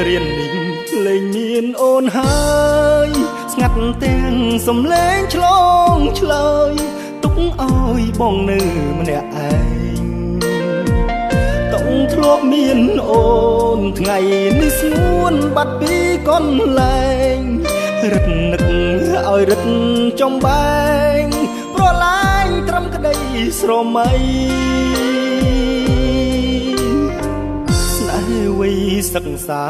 រៀននេះលែងមានអូនហើយស្ងាត់ទាំងសំឡេងឆ្លងឆ្លើយទុកឲ្យបងនៅម្នាក់ឯងតុងធ្លាប់មានអូនថ្ងៃនេះស្ងួនបាត់ពីកន្លែងរឹតនឹកឲ្យរឹតចំបែងប្រឡាញត្រឹមក្តីស្រមៃស្នេហ៍វ័យសិក្សា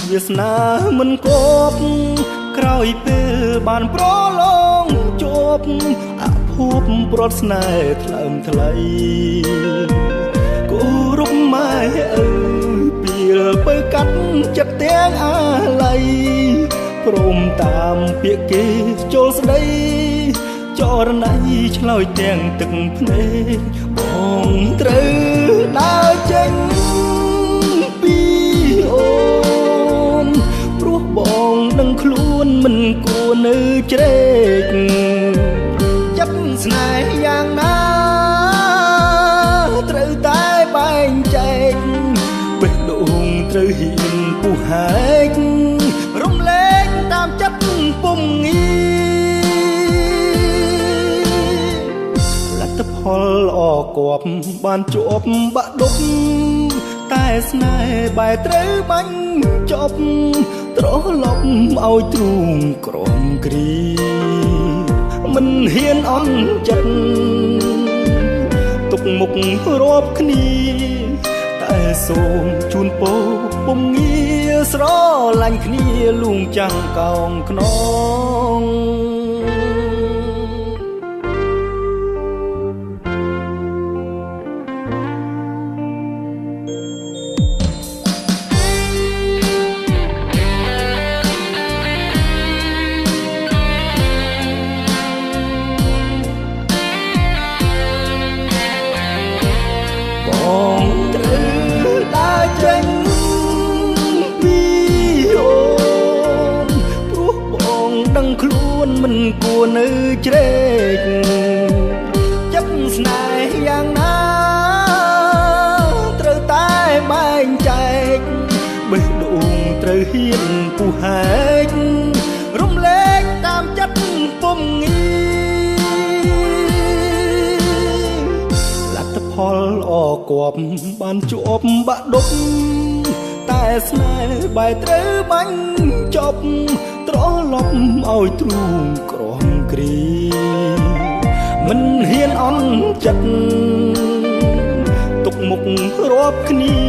វាសនាមិនគប់ក្រោយពេលបានប្រឡងជួបអភ័ព្វព្រាត់ស្នេហ៍ថ្លើមថ្លៃគោរពម៉ែឪពីលបើកាត់ចិត្តទាំងអាល័យព្រមតាមពាក្យគេចូលស្ដីចរណៃឆ្លើយទាំងទឹកភ្នែកបងត្រូវដើរចេញពីអូនព្រោះបងដឹងខ្លួនមិនគួរនៅជ្រែកចិត្តស្នេហ៍យ៉ាងណាត្រូវតែបែងចែកបេះដូងត្រូវហ៊ានពុះហែករំលែកតាមចិត្តពុំងាលទ្ធផលល្អគប់បានជាប់បាក់ដប់តែស្នេហ៍បែរត្រូវបាញ់ចប់ត្រឡប់ឲ្យទ្រូងក្រំគ្រីមិនហ៊ានអន់ចិត្តទុកមុខរាប់គ្នាតែសូមជូនពរពុំងារស្រឡាញ់គ្នាលួងចាំងកោងខ្នងបងត្រូវដើរចេញពីអូនព្រោះបងដឹងខ្លួនមិនគួរនៅជ្រែកចិត្តស្នេហ៍យ៉ាងណាត្រូវតែបែងចែកបេះដូងត្រូវហ៊ានពុះហែករំលែកតាមចិត្តពុំងាលទ្ធផលល្អគប់បានជាប់បាក់ដប់តែស្នេហ៍បែរត្រូវបាញ់ចប់ត្រឡប់ឲ្យទ្រូងក្រំគ្រីមិនហ៊ានអន់ចិត្តទុកមុខរាប់គ្នា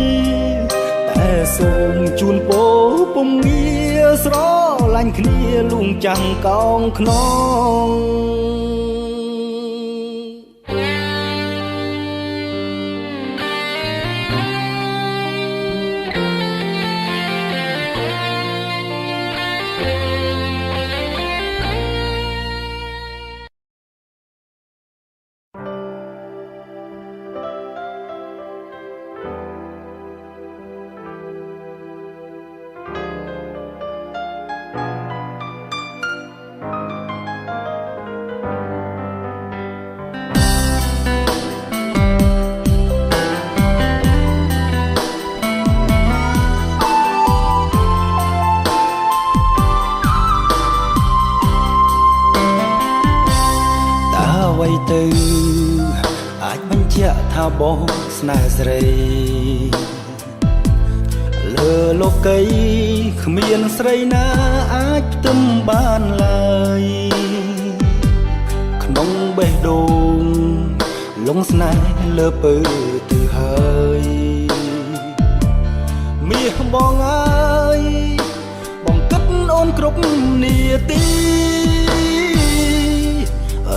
តែសូមជូនពរពុំងារស្រឡាញ់គ្នាលួងចាំងកោងខ្នងទៅអាចបញ្ជាក់ថាបងស្នេហ៍ស្រីលើលោកីគ្មានស្រីណាអាចផ្ទឹមបានឡើយក្នុងបេះដូងលងស្នេហ៍លើពើទៅហើយមាសបងអើយបងគិតអូនគ្រប់នាទី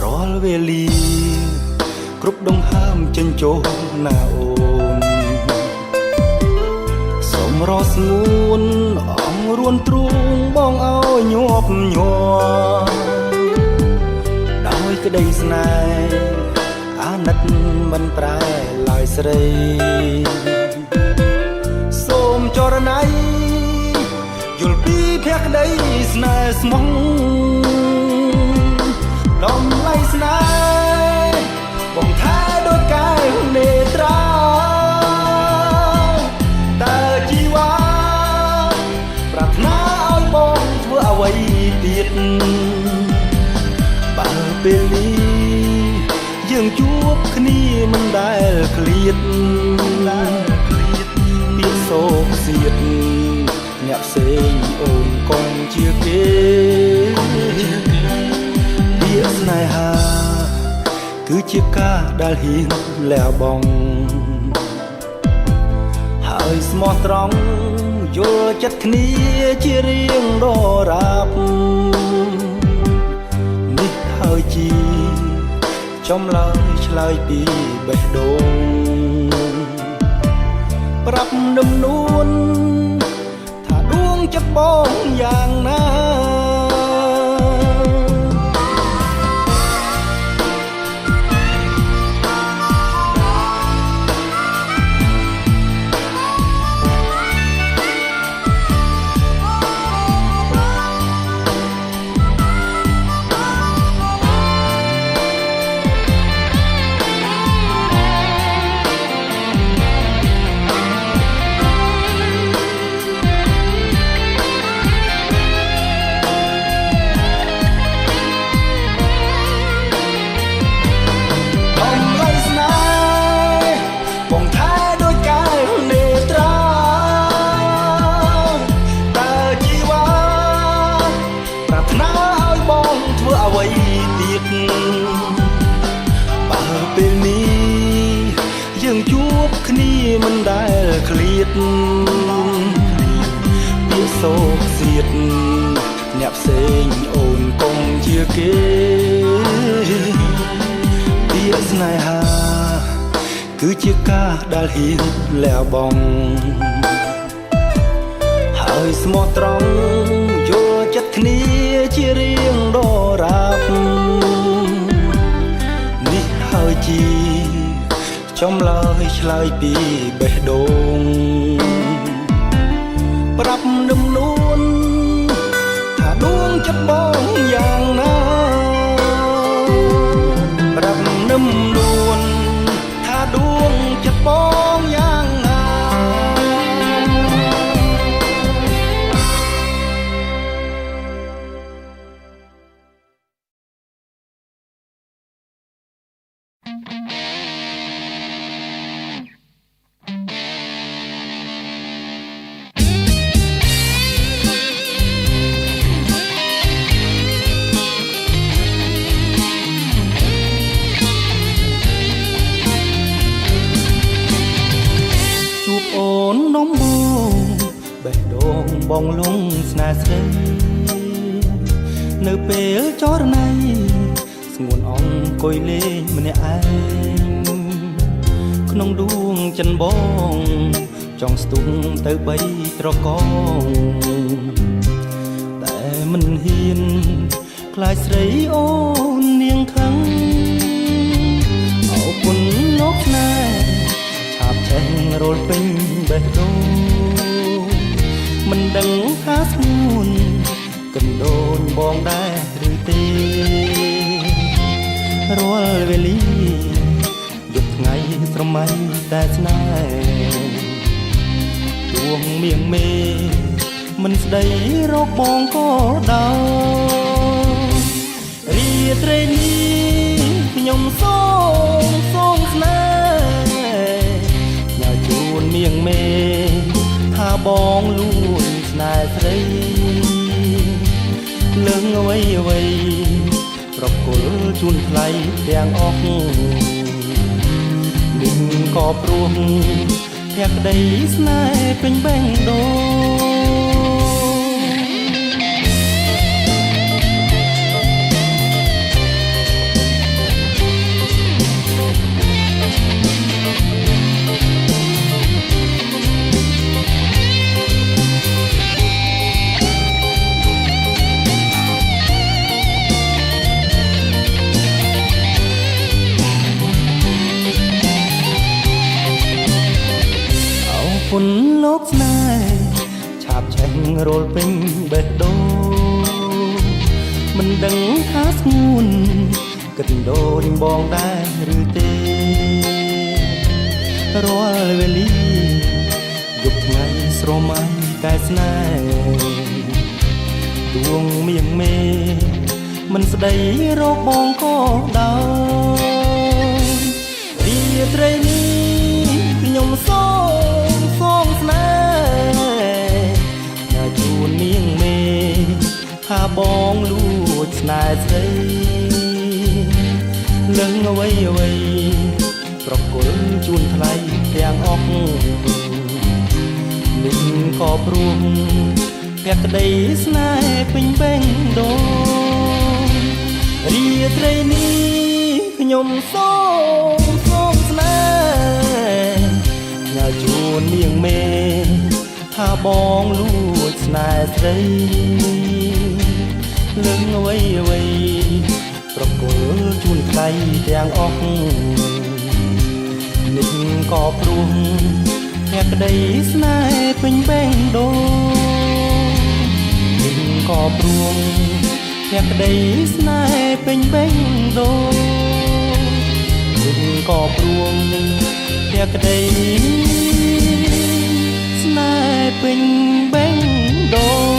រាល់វេលាគ្រប់ដងហើមចិញ្ចោណាអូនសូមរស់ស្ងួនអងរួនទ្រូងបងឲ្យញាប់ញ័រដោយក្តីស្នេហ៍អាណិតមិនប្រែឡើយស្រីសូមចរណៃយល់ពីភក្តីស្នេហ៍ស្មោះដំឡៃស្នេហ៍បងថាដូចកែវនេត្រាតើជីវ៉ាប បើពេលនេះយើងជួបគ្នាមិនដែលឃ្លាតពីសោកសៀតអ្នកផ្សេងអូនកុំជាគេពាក្យស្នេហាគឺជាការដែលហ៊ានលះបង់ហើយស្មោះត្រង់យល់ចិត្តគ្នាជារៀងដរាបនេះហើយជាចំឡើយឆ្លើយពីបេះដូងប្រាប់នឹមនួនថាដួងចិត្តបងយ៉ាងណាយើងជួបគ្នាមិនដែលឃ្លាតពាក្យសោកសៀតអ្នកផ្សេងអូនកុំជាគេពាក្យស្នេហាគឺជាការដែលហ៊ានលះបង់ហើយស្មោះត្រង់យល់ចិត្តគ្នាជារៀងដរាបនេះហើយជាចំឡើយឆ្លើយពីបេះដូងប្រាប់នឹមនួនថាដួងចិត្តបងយ៉ាងណាប្រាប់នឹមនួនថាដួងចិត្តបងយ៉ាងណា បងលងស្នេហ៍ស្រីនៅពេលចរណៃស្ងួនអង្គុយលេងម្នាក់ឯងក្នុងដួងចិនបងចង់ស្ទុំទៅបីត្រកងតែមិនហ៊ានខ្លាចស្រីអូននាងខឹងអោគុណលោកស្នេហ៍ឆាបឆេះរលពេញបេះដូងមិនដឹងថាស្ងួនកណ្ដូនបងដែរឬទេរាល់វេលាយប់ថ្ងៃស្រមៃតែស្នេហ៍ដួងមៀងមេមិនស្ដីរកបងក៏ដោយរាត្រីនេះខ្ញុំសូមស្នេហ៍ញ៉ាជួនមៀងមេថាបងលួងស្នេហ៍ស្រីលើងអ្វីប្រគល់ជូនថ្លៃទាំងអស់នឹងក៏ព្រោះភក្តីស្នេហ៍ពេញបេះដូគុណលោកស្នេហ៍ឆាបឆេះរលពេញបេះដូងមិនដឹងថាស្ងួនគិតដូចបងដែរឬទេរាល់វេលាយប់ថ្ងៃស្រមៃតែស្នេហ៍ ដួងមៀងមេមិនស្ដីរកបងក៏ដោយរាត្រីនេះខ្ញុំសូមស្នេហ៍ជួនមៀងមេថាបងលួចស្នេហ៍ស្រីនឹងអ្វីប្រគល់ជូនថ្លៃទាំងអស់នេះក៏ព្រមភក្តីស្នេហ៍ពេញបេះដូងរាត្រីនេះខ្ញុំសូមស្នេហ៍ញ៉ាជួននាងមេថាបងលួចស្នេហ៍ស្រីលឹងអ្វីប្រគល់ជូនថ្លៃទាំងអស់នេះក៏ព្រមភក្តីស្នេហ៍ពេញបេះដូងនេះក៏ព្រមភក្តីស្នេហ៍ពេញបេះដូងនេះក៏ព្រមភក្តីស្នេហ៍ពេញបេះដូង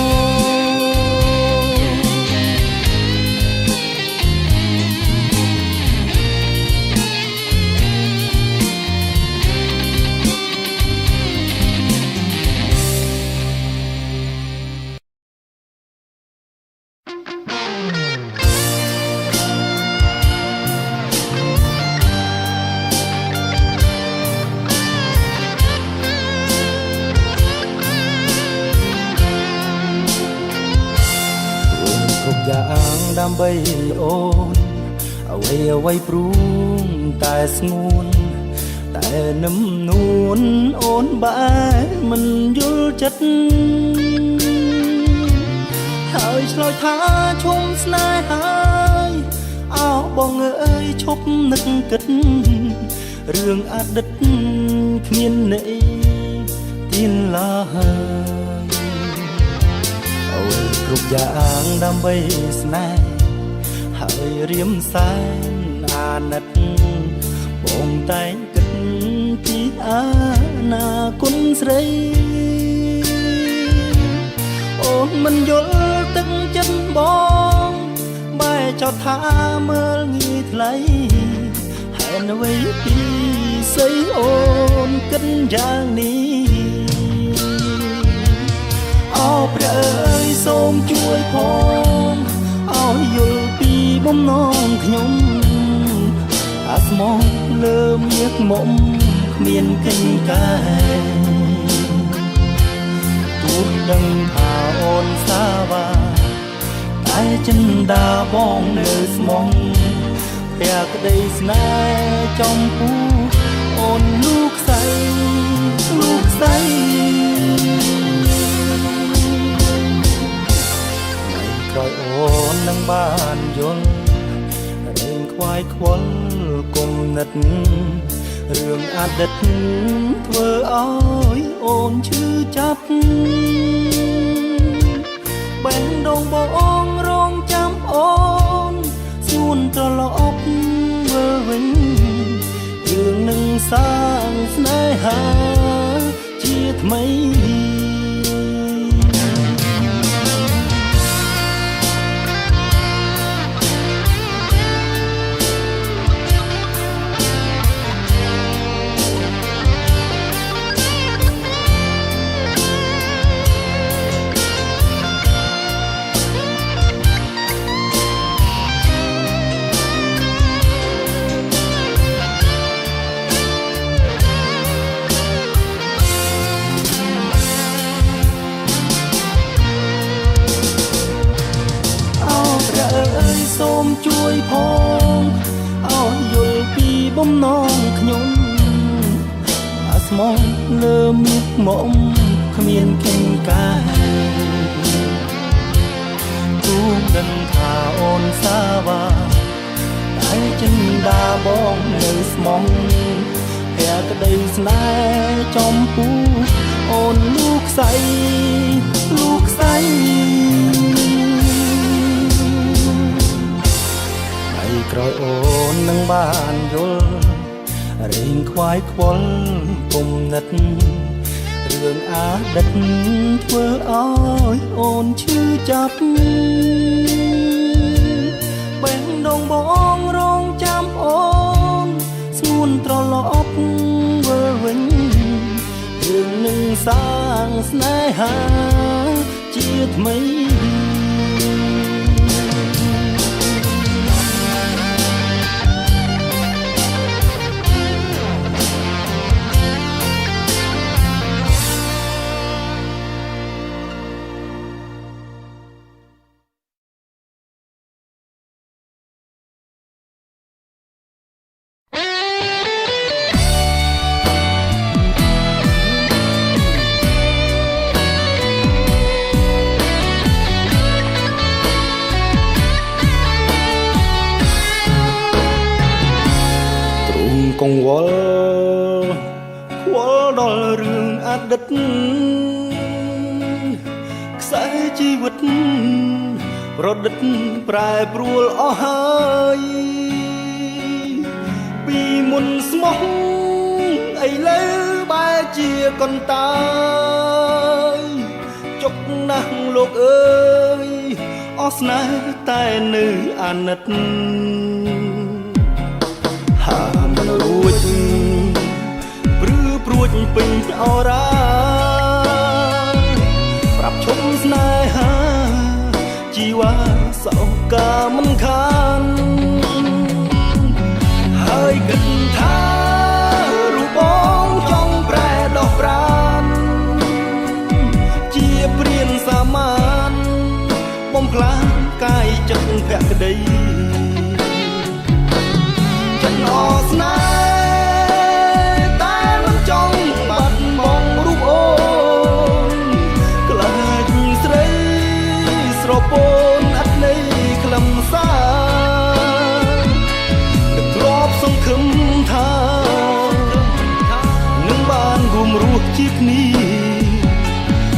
យ៉ាងដើម្បីអូនអ្វីព្រួងតែស្ងួនតែនឹមនួនអូនបែមិនយល់ចិត្តហើយឆ្លើយថាឈុំស្នេហ៍ហើយអោបងអើយឈប់នឹកគិតរឿងអតីតគ្មានន័យទៀនឡើយអ្វីគ្រប់យ៉ាងដើម្បីស្នេហ៍ហើយរៀមសែនអាណិតបងតែងគិតពីអនាគតស្រីអូនមិនយល់ទឹកចិត្តបងបែរចោទថាមើលងាយថ្លៃហេតុអ្វីពីស្អីអូនគិតយ៉ាងនេះអោព្រះអើយសូមជួយផងឲ្យយល់ពីបំណងខ្ញុំអាស្មងលើមាសមុំគ្មានកិច្ចការទោះដឹងថាអូនសាវាតែចិនដាបងនៅស្មងព្រះក្តីស្នេហ៍ចំពោះអូនលោកស្រីក្រោយអូននឹងបានយល់រៀងខ្វាយខ្វល់គុំនិតរឿងអតីតធ្វើឲ្យអូនឈឺចាប់បេះដូងបងរងចាំអូនសួនត្រឡប់មើលវិញយើងនឹងសាងស្នេហាជាថ្មីសូមជួយផងឲ្យយល់ពីបំណងខ្ញុំអាស្មងលើមាសមុំគ្មានកិនការទូដឹងថាអូនសាវាតែចិនដាបងនៅស្មងព្រះក្តីស្នេហ៍ចំពោះអូនលោកស្រីក្រោយអូននឹងបានយល់រៀងខ្វាយខ្វល់គុំនិតរឿងអតីតធ្វើឲ្យអូ នឈឺចាប់បេះដូងបងរងចាំអូនស្ងួនត្រឡប់វិលវិញយើងនឹងសាងស្នេហាជាថ្មីកង្វល់ខ្វល់ដល់រឿងអតីតខ្សែជីវិតប្រឌិតប្រែប្រួលអស់ហើយពីមុនស្មោះឥឡូវបែរជាកន្តើយចុកណាស់លោកអើយអស់ស្នេហ៍តែនៅអាណិតហាមិនរួចព្រឺព្រួចពេញអរ៉ាប្រាប់ឈុំស្នេហាជីវ៉ាសោកាមិនខានហើយគិតថារូបបងចង់ប្រែដោះប្រានជាព្រានសាមញ្ញបំផ្លាញកាយចិត្តភក្តីអស្នេហ៍តែមិនចង់បាត់បង់រូបអូនខ្លាចស្រីស្រពោនអត់ន័យខ្លឹមសារនឹកធ្លាប់សង្ឃឹមថានឹងបានរួមរស់ជាគ្នា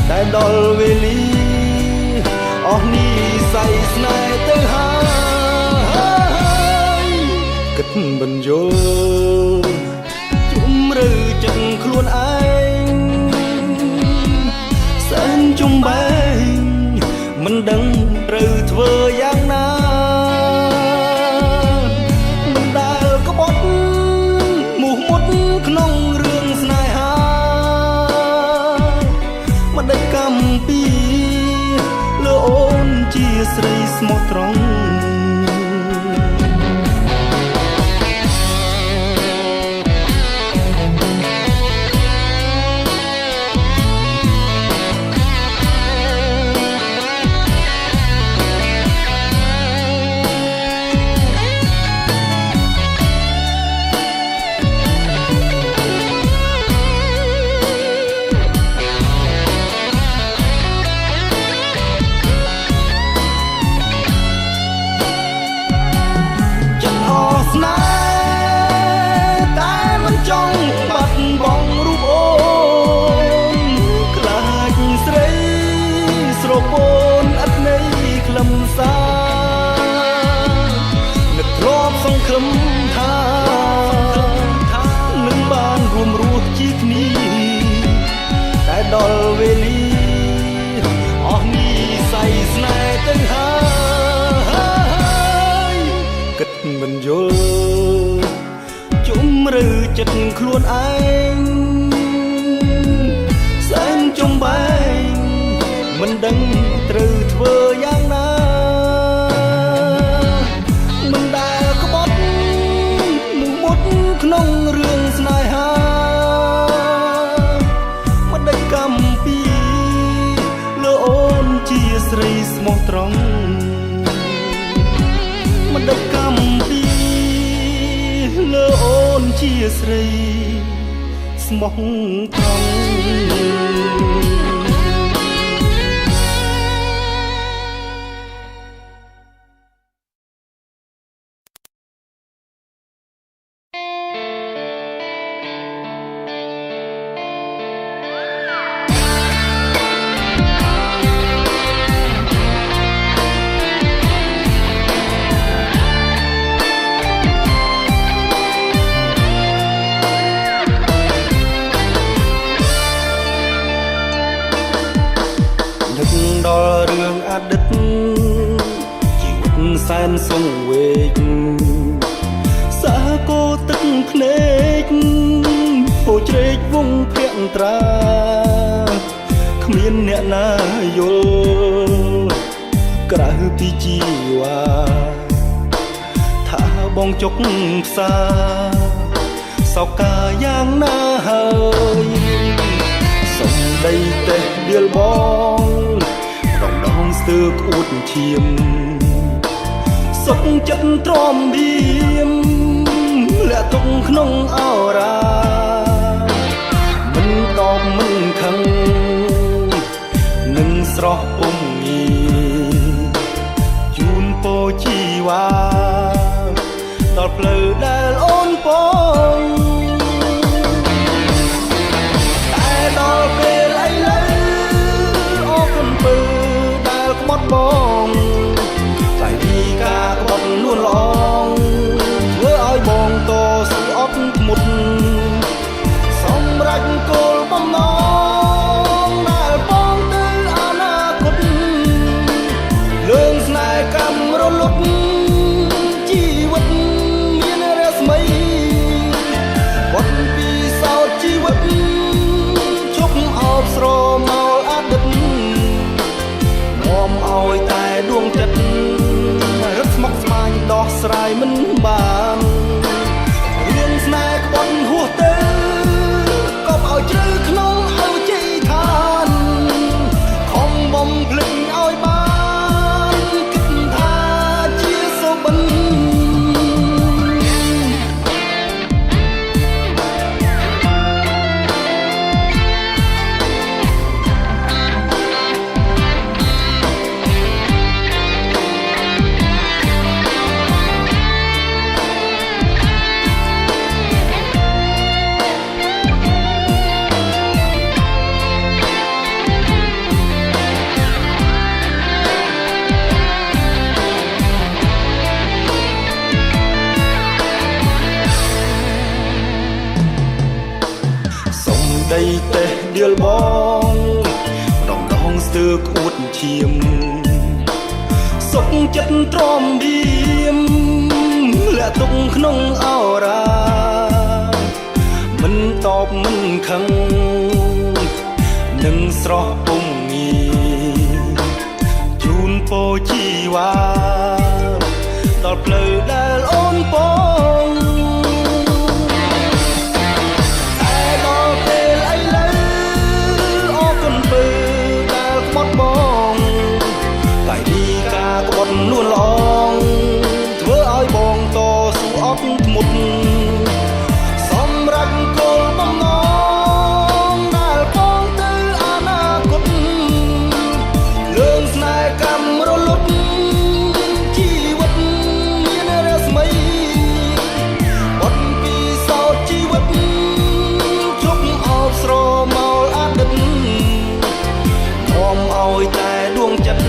តែដល់វេលាអស់នេះស័យស្នេហ៍ទៅហើយគិតបញ្យល់ជុំឬចឹងខ្លួនឯងសែនជុំបែងមិនដឹងត្រូវធ្វើយ៉ាងណាមិនដែលក្បត់មោះមុតក្នុងរឿងស្នេហាមិនដេចកម្មពីលើអូនជាស្រីស្មោះត្រង់នឹកធ្លាប់សង្ឃឹមថានឹងបានរួមរស់ជាគ្នាតែដល់វេលាអស់នេះស័យស្នេហ៍ទៅហើយគិតមិនយល់ជុំឬចិត្តខ្លួនឯងសែនចំបែងមិនដឹងត្រូវធ្វើយ៉ាងណាមិនដែលក្បត់មុតក្នុងរឿងស្នេហាមិនដេចកម្មពីលើអូនជាស្រីស្មោះត្រង់មិនដេចកម្មពីលើអូនជាស្រីស្មោះត្រង់ ដល់រឿងអតីតជីវិតសែនសង្វេគសាគរទឹកភ្នែកហូរជ្រែកវងភក្ត្រាគ្មានអ្នកណាយល់ក្រៅពីជីវ៉ាថាបងចុកផ្សាសោកាយ៉ាងណាហើយសំដីទេដៀលបងដងដងស្ទើរក្អួតឈាមសុខចិត្តទ្រាំបៀមលាក់ទុកក្នុងអរ៉ាមិនដកមិនខឹងនឹងស្រស់ពុំងីជូនពោជីវ៉ាដល់ផ្លូវដែលអូនពងតែដល់ពេលឥឡូវអរគុណពើដែលក្បត់បងតែពីការក្បត់លួនឡងធ្វើឲ្យបងតស៊ូអត់ធ្មត់សម្រេចគោលបំណងដែលបងទៅអនាគតលើងស្នេហ៍កម្មរលត់ជីវិតមានរស្មីវត្តពីសោតជីវិតជប់អោបស្រមោលអតីតនាំឲ្យតែដួងចិត្តរត់ស្មុគស្មាញដោះស្រាយមិនបានរឿងស្នេហ៍ក្បត់ហួសទៅកប់ឲ្យជ្រៅក្នុងអវជ័យឋានខំបំភ្លេចឲ្យបានគិតថាជាសុបិនដីទេដៀលបងដងដងស្ទើរក្អួតឈាមសុខចិត្តទ្រាំបៀមលាក់ទុកក្នុងអរ៉ាមិនតបមិនខឹងនឹងស្រស់ពុំងីជូនពោជីវ៉ាដល់ផ្លូវដែលអូនពងលួនឡងធ្វើឲ្យបងតស៊ូអត់ធ្មត់សម្រេចគោលបំណងដែលបងទៅអនាគតលើងស្នេហ៍កម្មរលត់ជីវិតមានរស្មីបត់ពីសោតជីវិតជប់អោបស្រមោលអតីតនាំឲ្យតែដួងចិត្ត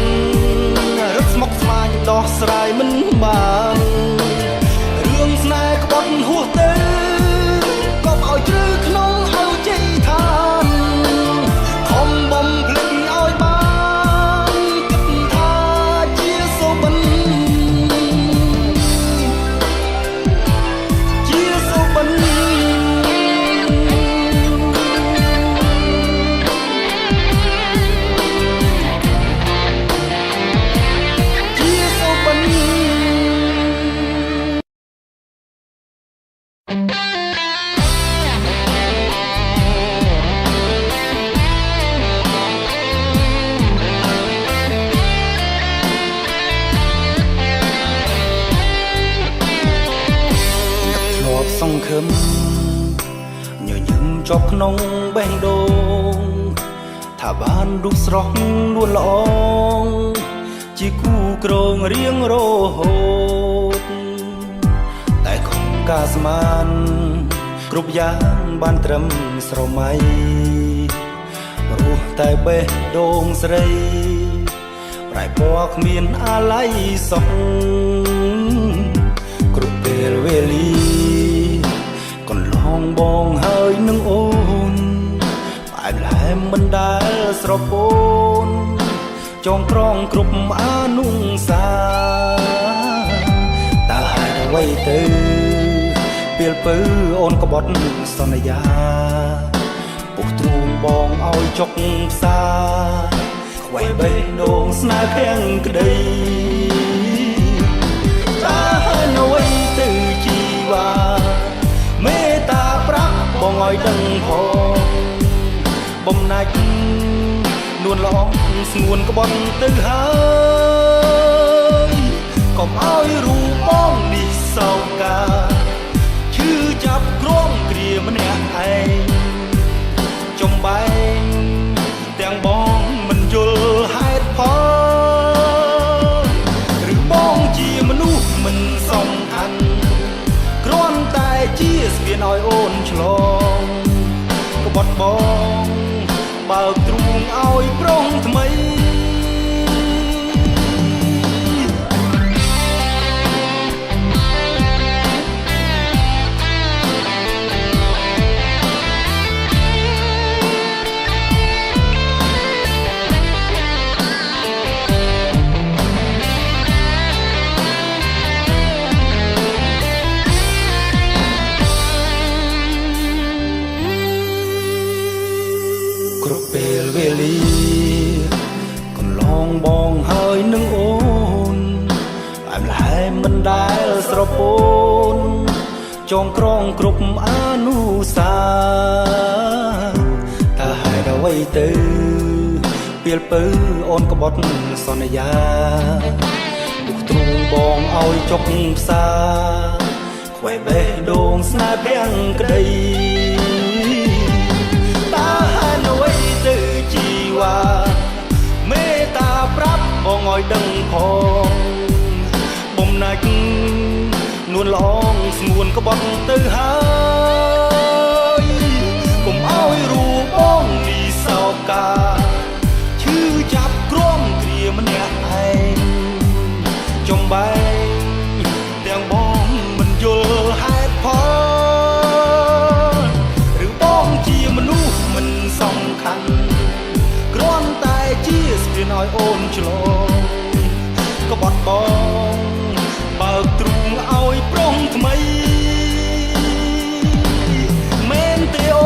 ស្មុគស្មាញដោះស្រាយមិនបានរឿងស្នេហ៍ក្បត់ហួសទៅកប់ឲ្យជ្រៅក្នុងអវជ័យឋានខំបំភ្លេចឲ្យបានគិតថាជាសុបិនជាសុបិនសង្ឃឹមញញឹមជាប់ក្នុងបេះដូងថាបានរូបស្រស់លួនល្អងជាគូក្រងរៀងរហូតតែខំការស្មានគ្រប់យ៉ាងបានត្រឹមស្រមៃរស់តែបេះដូងស្រីប្រែពណ៌គ្មានអាល័យសោះគ្រប់ពេលវេលាកន្លងបងហើយនឹងអូនផ្អែមល្ហែមមិនដែលស្រពោន ចងក្រងគ្រប់អនុសាតើហេតុអ្វីទៅពេលពើអូនក្បត់សន្យាពុះទ្រូងបងឲ្យចុកផ្សាខ្វែបេះដូងស្នេហ៍ភាំងក្តីតើហេតុអ្វីទៅជីវ៉ាមេត្តាប្រាប់បងឲ្យដឹងផងបំណាច់នួនល្អស្ងួនក្បត់ទៅហើយកុំឲ្យរូបបងនេះសោកាឈឺចាប់ក្រងគ្រាម្នាក់ឯងចំបែងទាំងបងមិនយល់ហេតុផលឬបងជាមនុស្សមិនសំខាន់គ្រាន់តែជាស្ពានឲ្យអូនឆ្លងក្បត់បងបើកទ្រូងឲ្យប្រុងថ្មីគ្រប់ពេលវេលាកន្លងបងហើយនឹងអូនអែមល្ហែមមិនដែលស្រពោនចងក្រងគ្រប់អនុសាតើហេតុអ្វីទៅពេលពើអូនក្បត់សន្យាពុះទ្រូងបងឲ្យចុកផ្សាខ្វែបេះដូងស្នេហ៍ភាំងក្តីមេត្តាប្រាប់បងឲ្យដឹងផងបំណាច់នួនល្អស្ងួនក្បត់ទៅហើយកុំឲ្យរូបបងនេះសោកាឈឺចាប់ក្រំគ្រាម្នាក់ឯងចំបែងទាំងបងមិនយល់ហេតុផលឬបងជាមនុស្សមិនសំខាន់គ្រាន់តែជាស្ពានឲ្យអូនឆ្លងក្បត់បងបើកទ្រូងឲ្យប្រុងថ្មីមែនទេអូ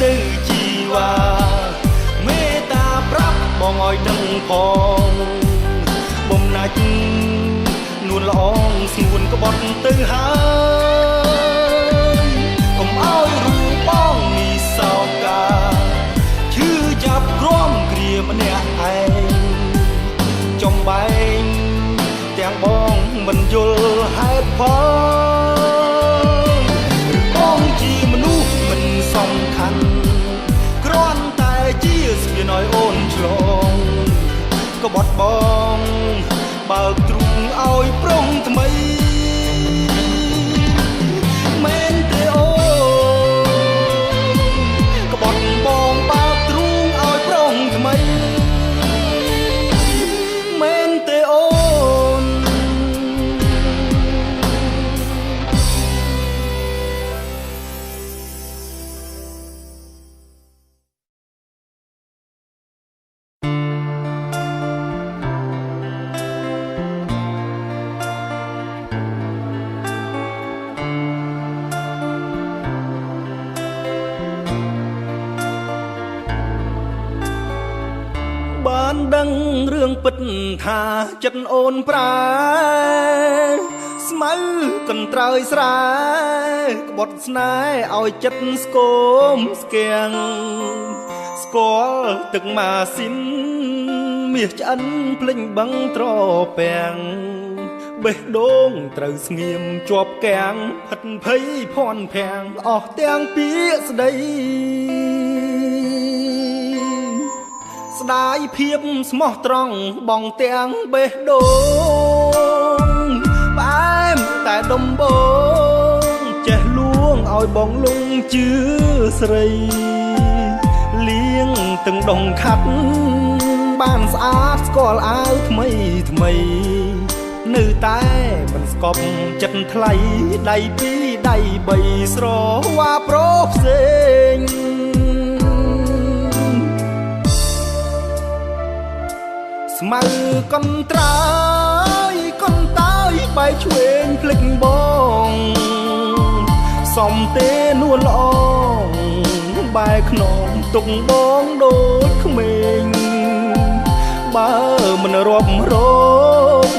ទៅជីវ៉ាមេត្តាប្រាប់បងឲ្យដឹងផងបំណាច់នួនល្អស្ងួនក្បត់ទៅហើយកុំឲ្យរូបបងនេះសោកាឈឺចាប់ក្រំគ្រាម្នាក់ឯងចំបែងទាំងបងមិនយល់ហេតុផលបងជាមនុស្សមិនសំខាន់គ្រាន់តែជាស្ពានឲ្យអូនឆ្លងក្បត់បងបើកទ្រូងឲ្យប្រុងថ្មីមែនទេអូក្បត់បងបើកទ្រូងឲ្យប្រុងថ្មីមែនទេអូនបានដឹងរឿងពិតថាចិត្តអូនប្រែស្មៅកន្ត្រើយស្រែក្បត់ស្នេហ៍ឲ្យចិត្តស្គមស្គាំងស្គាល់ទឹកម៉ាស៊ីនមាសឆ្អិនភ្លេញបឹងត្រពាំងបេះដូងត្រូវស្ងៀមជាប់កាំងផិតភ័យភ័ន្តភាំងអស់ទាំងពាក្យស្ដីស្ ដាយភាពស្មោះត្រង់បងទាំងបេះដូងផ្អែមតែដំបងចេះលួងឲ្យបងលងជឿស្រីលៀងទាំងដងខាត់បានស្អាតស្គាល់អាវថ្មីថ្មីនៅតែមិនស្កប់ចិត្តថ្លៃដៃពីរដៃបីស្រវ៉ាប្រផ្សេងស្មៅកន្ត្រាយកន្តាយបែកឆ្វេងភ្លេចបងសំទេនួនល្អបែកខ្នងទុកបងដូចក្មេងបើមិនរាប់រក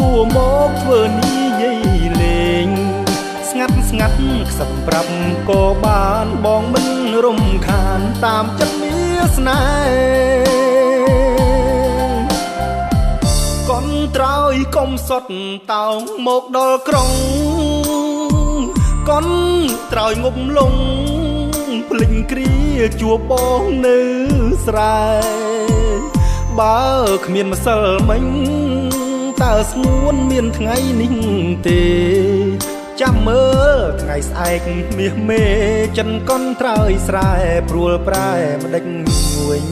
គួមកធ្វើនិយាយលេងស្ងាត់ស្ងាត់ខ្សឹបប្រាប់ក៏បានបងមិនរំខានតាមចិត្តមាសស្នេហ៍កនត្រើយកុំសុតតោងមកដល់ក្រុងកនត្រើយងប់លងភ្លេចគ្រាជួបបងនៅស្រែបើគ្មានម្សិលមិញតើស្ងួនមានថ្ងៃនេះទេចាំមើលថ្ងៃស្អែកមាសមេចិនកនត្រើយស្រែព្រួលប្រែម្ដេចវិញ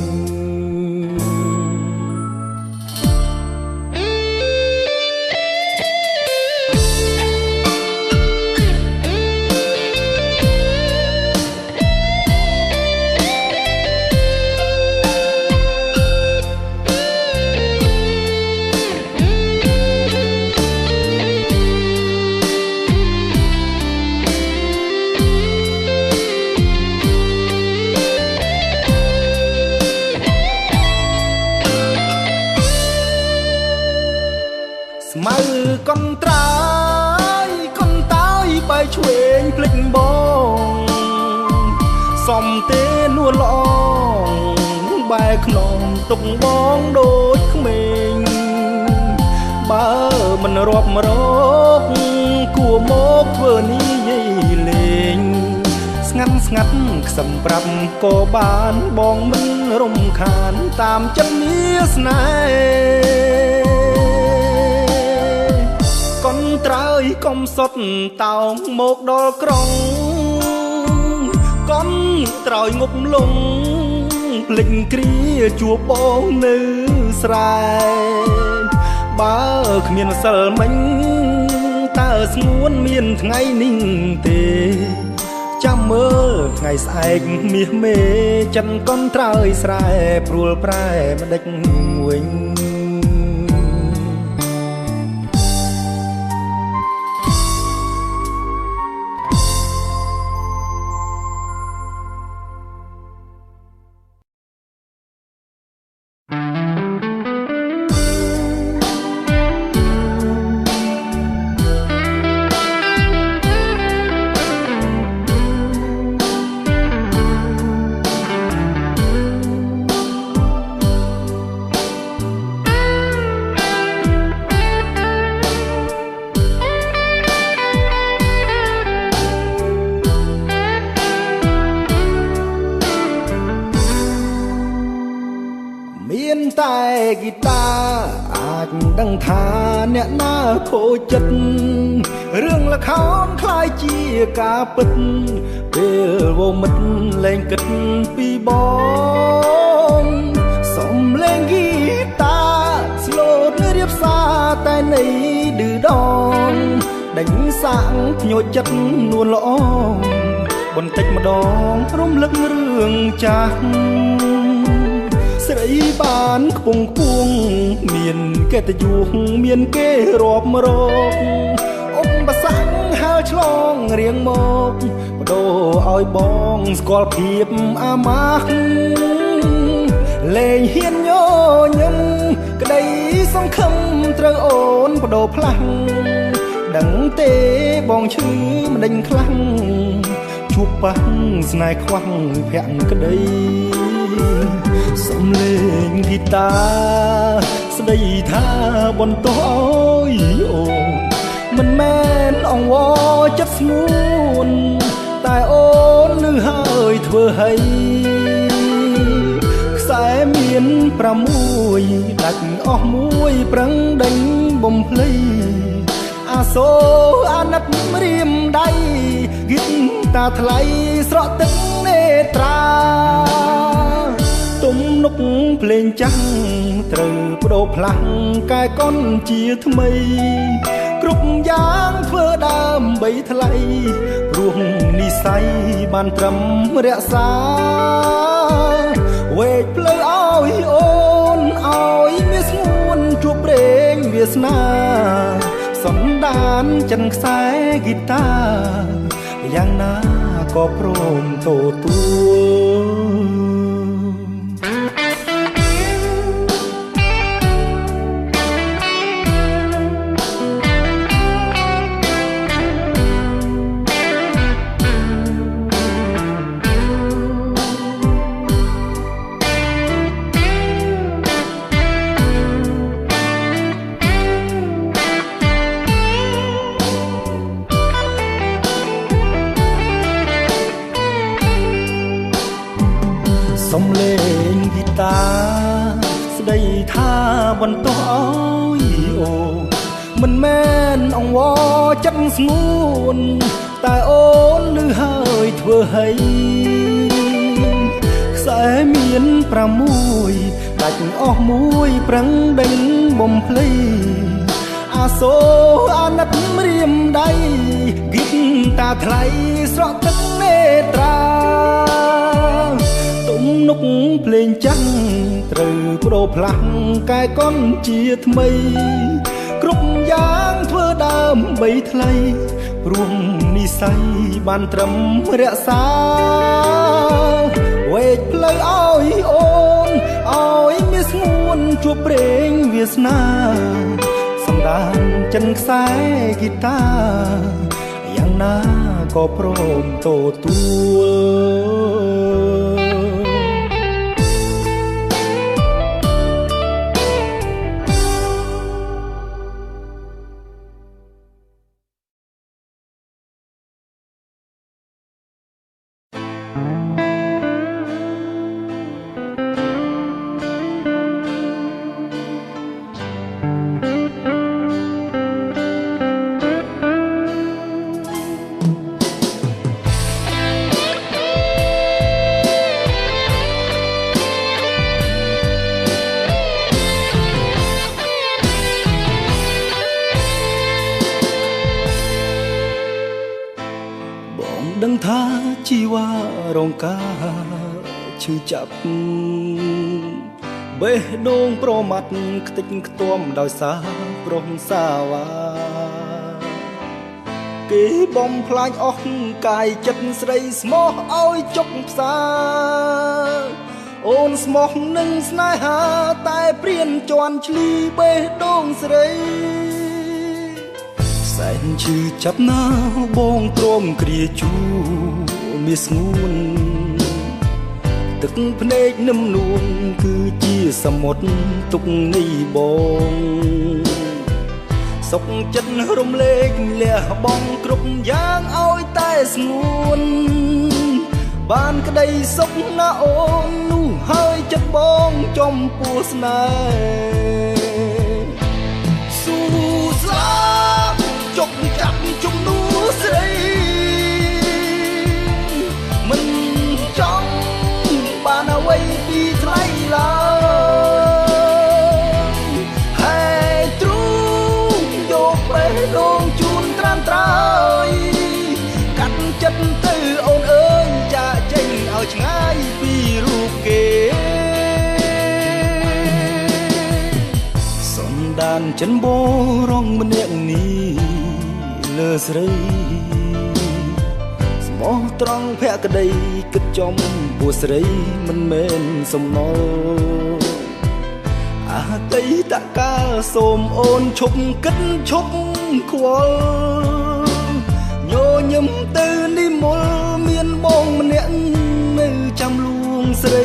ស្មៅកន្ត្រាយកន្តាយបែកឆ្វេងភ្លេចបងសំទេនួនល្អបែកខ្នងទុកបងដូចក្មេងបើមិនរាប់រកគួមកធ្វើនិយាយលេងស្ងាត់ស្ងាត់ខ្សឹមប្រាប់ក៏បានបងមិនរំខានតាមចិត្តមាសស្នេហ៍កនត្រើយកុំសុតតោងមកដល់ក្រុងកនត្រើយងប់លងភ្លេចគ្រាជួបបងនៅស្រែបើគ្មានម្សិលមិញតើស្ងួនមានថ្ងៃនេះទេចាំមើលថ្ងៃស្អែកមាសមេចិនកនត្រើយស្រែព្រួលប្រែម្ដេចវិញមានតែហ្គីតាអាចដឹងថាអ្នកណាខូចចិត្តរឿងល្ខោនคล้ายជាការពិតពេលវមិត្តលែងគិតពីបងសំលេងហ្គីតាស្លូតរៀបសារតែនៃឌឺដងដេញសាក់ភ្ញោចចិត្តនួនល្អបន្តិចម្ដងរំលឹករឿងចាស់ស្រីបានខ្ពងខ្ពងមានកិត្តិយសមានគេរាប់រកឧបសគ្គហើរឆ្លងរៀងមកបដូរឲ្យបងស្គាល់ភាពអាម៉ាស់លែងហ៊ានញញឹមក្តីសង្ឃឹមត្រូវអូនបដូរផ្លាស់ដឹងទេបងឈឺមិនដេញខ្លាំងជួបប៉ះស្នេហ៍ខ្វះភក្តីសំលេងហ្គីតាស្ដីថាបន្តអើយអូនមិនមែនអង្វរចិត្តស្ងួនតែអូនលឺហើយធ្វើឲ្យខ្សែមាន 6ដាច់អស់មួយប្រឹងដេញបំភ្លៃអាសូរអាណិតរៀមដៃហ្គីតាថ្លៃស្រក់ទឹកនេត្រាទំនុកភ្លេងចាស់ត្រូវបដូរផ្លាស់កែកុនជាថ្មីគ្រប់យ៉ាងធ្វើដើម្បីថ្លៃព្រោះនិស័យបានត្រឹមរក្សាវេកផ្លូវឲ្យអូនឲ្យមានស្ងួនជួបព្រេងវាសនាសន្តានចិនខ្សែហ្គីតាយ៉ាងណាក៏ព្រមទទួលសំឡេងហ្គីតាស្ដីថាបន្តអើយអូមិនមែនអង្វរចិត្តស្ងួនតែអូនលឺហើយធ្វើឲ្យខ្សែមាន6ដាច់អស់មួយប្រឹងដេញបំភ្លៃអាសូរអាណិតរៀមដៃហ្គីតាថ្លៃស្រក់ទឹកនេត្រាទំនុកភ្លេងចាស់ត្រូវបដូរផ្លាស់កែកុនជាថ្មីគ្រប់យ៉ាងធ្វើដើម្បីថ្លៃព្រោះនិស័យបានត្រឹមរក្សាវេកផ្លូវឲ្យអូនឲ្យមានស្ងួនជួបព្រេងវាសនាសន្តានចិនខ្សែហ្គីតាយ៉ាងណាក៏ព្រមទទួលដឹងថាជីវ៉ារងការឈឺចាប់បេះដូងប្រមាត់ខ្ទេចខ្ទាំដោយសារប្រុសសាវ៉ាគេបំផ្លាញអស់កាយចិត្តស្រីស្មោះឲ្យចុកផ្សាអូនស្មោះនឹងស្នេហាតែព្រានជន់ឈ្លីបេះដូងស្រីសែនឈឺចាប់ណាបងទ្រាំគ្រាជូមានស្ងួនទឹកភ្នែកនឹមនួនគឺជាសមុទ្រទុកនៃបងសុខចិត្តរំលែកលះបង់គ្រប់យ៉ាងឲ្យតែស្ងួនបានក្តីសុខណាអូននោះហើយចិត្តបងចំពោះស្នេហ៍ស៊ូស្លាប់ចុកចាប់ជំនួស្រីមិនចង់បានអ្វីពីថ្លៃឡើយហើយទ្រូងយកបេះដូងជូនត្រាំត្រើយកាត់ចិត្តទៅអូនអើយចាកចេញឲ្យឆ្ងាយពីរូបគេសន្តានចិនបរងម្នាក់នេះលើស្រីស្មោះត្រង់ភក្តីគិតចំពោះស្រីមិនមែនសំណល់អតីតកាលសូមអូនឈប់គិតឈប់ខ្វល់ញញឹមទៅនិមលមានបងម្នាក់នៅចាំលួងស្រី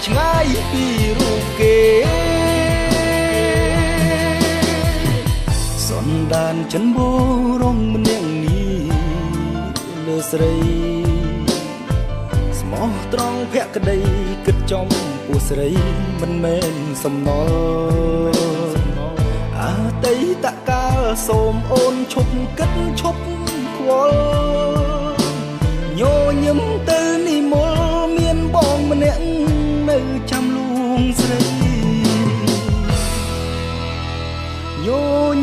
ឆ្ងាយពីរូបគេសន្តានចិនបូរងម្នាក់នេះលើស្រីស្មោះត្រង់ភក្តីគិតចំពោះស្រីមិនមែនសំណល់អតីតកាលសូមអូនឈប់គិតឈប់ខ្វល់ញញឹមទៅនិមលមានបងម្នាក់នៅចាំលួងស្រីញ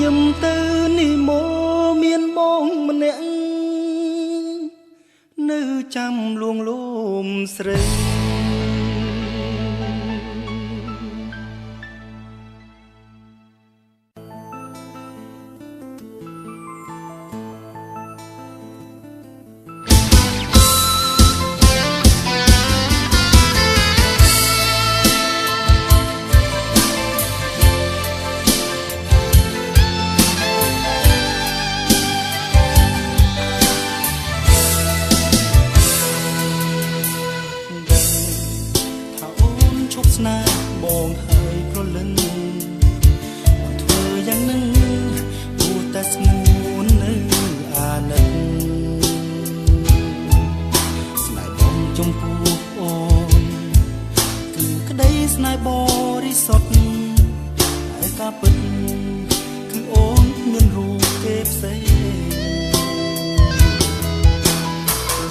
ញឹមទៅនិមលមានបងម្នាក់នៅចាំលួងលោមស្រីស្នេហ៍បងហើយប្រលឹងធ្វើយ៉ាងនឹងគួរតែស្ងួននៅអាណិតស្នេហ៍បងចំពោះអូនគឺក្តីស្នេហ៍បរិសុទ្ធហើយការពិតគឺអូនមានរូបគេផ្សេង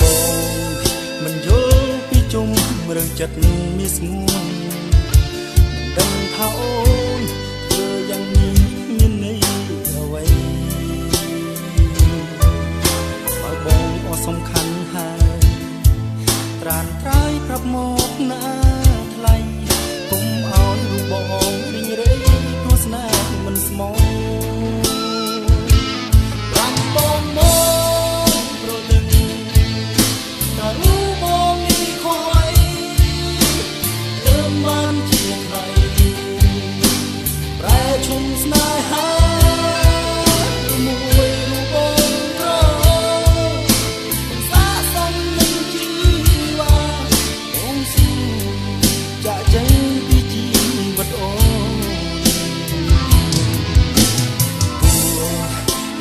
បងមិនយល់ពីជុំរើចិត្តមានស្ងួនដឹងថាអូនធ្វើយ៉ាងនេះមានន័យអ្វីបើបងអត់សំខាន់ហើយត្រានត្រើយប្រាប់មកណាថ្លៃកុំឲ្យរូបបងរីងរៃព្រោះស្នេហ៍មិនស្មោះប្រាំបងមកប្រលឹងតែរូបបងនេះខុសអីលើបានជាឈុំស្នេហាមួយរូបបងក្រសាសំនឹងជីវ៉ាបងស៊ូចាក់ចេញពីជីវិតអូន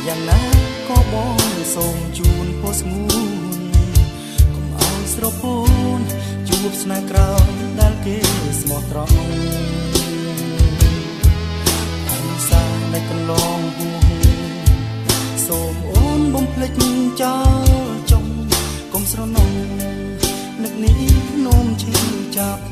យ៉ាងណាក៏បងសូមជូនពរស្ងួនកុំឲ្យស្រពោនជួបស្នេហ៍ក្រោយដែលគេស្មោះត្រង់តែកន្លងហួងសូមអូនបំភ្លេចចោលចុងកុំស្រណងនឹកនេះនោមឈឺចាប់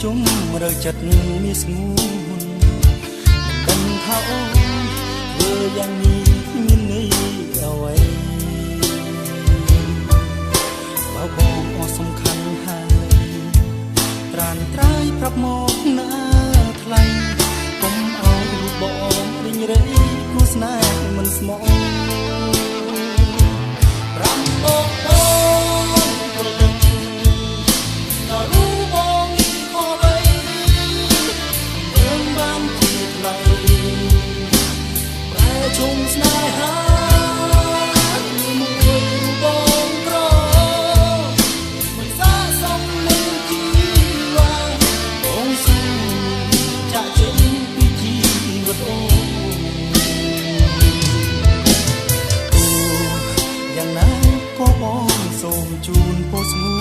ជុំរើចិត្តមានស្ងួនដឹងថាអូនធ្វើយ៉ាងនេះមានន័យអ្វីបើបងអត់សំខាន់ហើយត្រានត្រើយប្រាប់មកណាថ្លៃកុំឲ្យរូបបងរីងរៃគូស្នេហ៍មិនស្មោះប្រាំបងប្រលឹងដល់រូបបងជុំស្នេហាមួយរូបបងក្រមិនសាសំនឹងជីវ៉ាបងស៊ូចាក់ចេញពីជីវិតអូនយ៉ាងណាក៏បងសូមជូនពរស្ងួ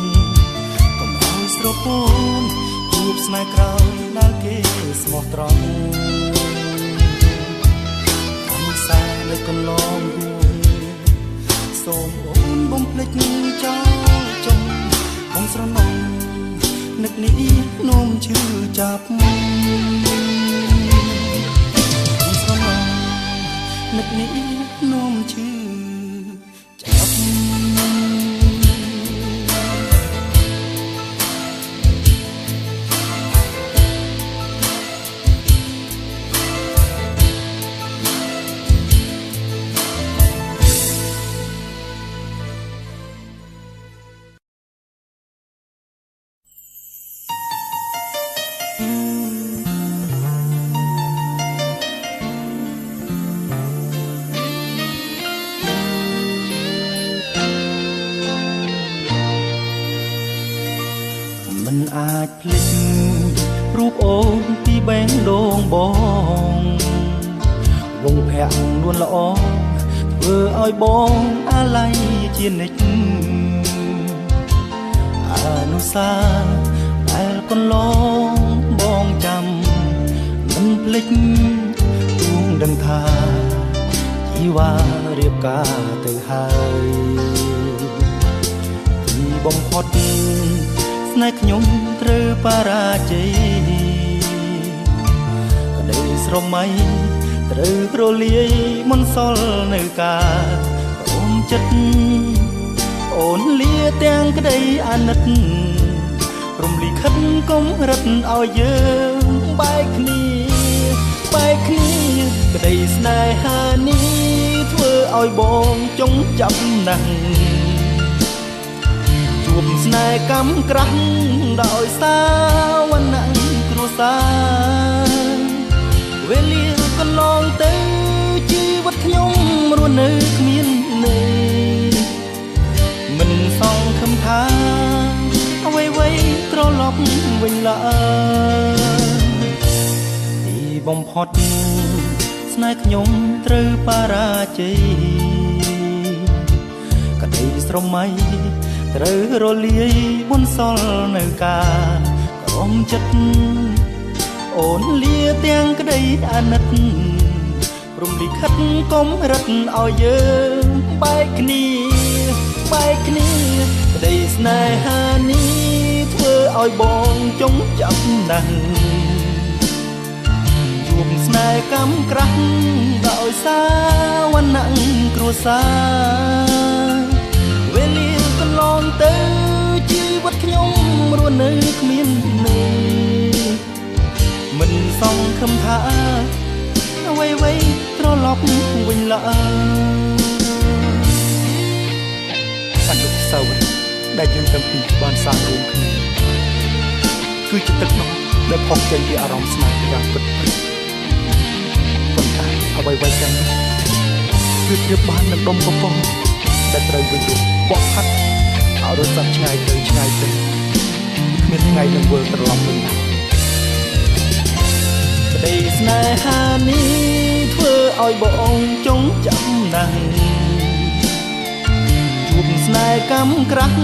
នកុំឲ្យស្រពោនជួបស្នេហ៍ក្រោយដែលគេស្មោះត្រង់នៅកន្លងហួងសូមអូនបំភ្លេចចោលចុងកុំស្រណងនឹកនេះនោមឈឺចាប់កុំស្រណងនឹកនេះនោមឈឺចាប់ មិនអាចភ្លេចរូបអូនពីបេះដូងបងវងភ័ក្រនួនល្អធ្វើឲ្យបងអាល័យជានិច្ចអនុសាដែលកន្លងបងចាំមិនភ្លេចទួងដឹងថាជីវ៉ារៀបការទៅហើយទីបំផុតស្នេហ៍ខ្ញុំត្រូវបរាជ័យក្តីស្រមៃត្រូវរលាយមន្តសល់នៅការព្រមចិត្តអូនលាទាំងក្តីអាណិតរំលីខិតកុំរត់ឲ្យយើងបែកគ្នាក្តីស្នេហានេះធ្វើឲ្យបងចង់ចាប់ណាស់ជួបស្នេហ៍កម្មក្រាស់ដោយសារវណ្ណៈគ្រួសារវេលាកន្លងទៅជីវិតខ្ញុំរស់នៅគ្មានន័យមិនសង្ឃឹមថាអ្វីត្រឡប់វិញឡើយទីបំផុតស្នេហ៍ខ្ញុំត្រូវបរាជ័យក្តីស្រមៃត្រូវរលាយមន្តសល់នៅការក្រំចិត្តអូនលាទាំងក្តីអាណិតរំលីខិតកុំរត់ឲ្យយើងបែកគ្នាក្តីស្នេហានេះធ្វើឲ្យបងចង់ចាប់ណាស់ជួបស្នេហ៍កម្មក្រាស់ដោយសារវណ្ណៈគ្រួសារវេលាកន្លងទៅជីវិតខ្ញុំរស់នៅគ្មានន័យមិនសង្ឃឹមថាអ្វីត្រឡប់វិញឡើយអនុស្សាវរីយ៍ដែលយើងទាំងពីរបានសាងរួមគ្នាគឺជាទឹកនោះដែលផុសចេញពីអារម្មណ៍ស្នេហ៍យ៉ាងពិតប្រាកដប៉ុន្តែអ្វីទាំងនោះគឺប្រៀបបាននឹងដុំកំប៉ុងដែលត្រូវវិយុបោះហាត់ឲ្យរត់សាប់ឆ្ងាយទៅគ្មានថ្ងៃនឹងវិលត្រឡប់វិញណាក្តីស្នេហានេះធ្វើឲ្យបងចង់ចាំណាស់ជួបស្នេហ៍កម្មក្រាស់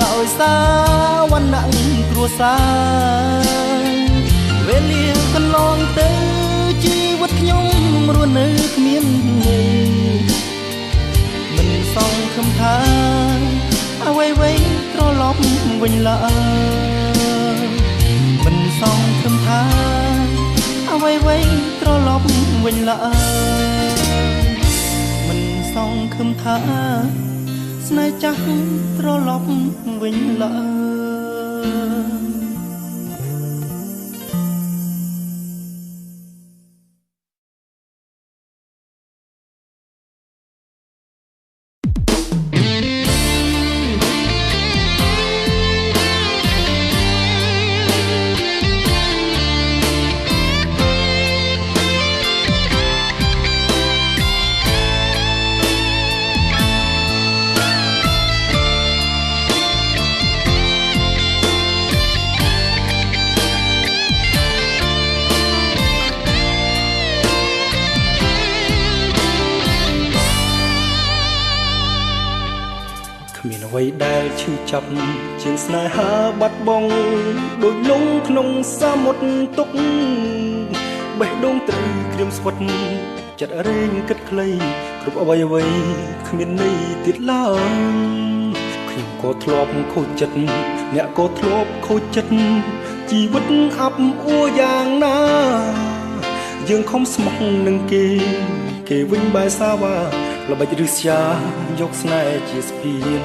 ដោយសារវណ្ណៈគ្រួសារវេលាកន្លងទៅជីវិតខ្ញុំរស់នៅគ្មានន័យមិនសង្ឃឹមថាអ្វីត្រឡប់វិញឡើយមិនសង្ឃឹមថាអ្វីត្រឡប់វិញឡើយមិនសង្ឃឹមថាស្នេហ៍ចាស់ត្រឡប់វិញឡើយមានអ្វីដែលឈឺចាប់ជាងស្នេហាបាត់បង់ដូចលងក្នុងសមុទ្រទុកបេះដូងត្រូវក្រៀមស្វិតចិត្តរែងគិតខ្លីគ្រប់អ្វីគ្មានន័យទៀតឡើយខ្ញុំក៏ធ្លាប់ខូចចិត្តអ្នកក៏ធ្លាប់ខូចចិត្តជីវិតអាប់អួរយ៉ាងណាយើងខំស្មោះនឹងគេវិញបែរសាវ៉ាល្បិចឬស្យាយកស្នេហ៍ជាស្ពាន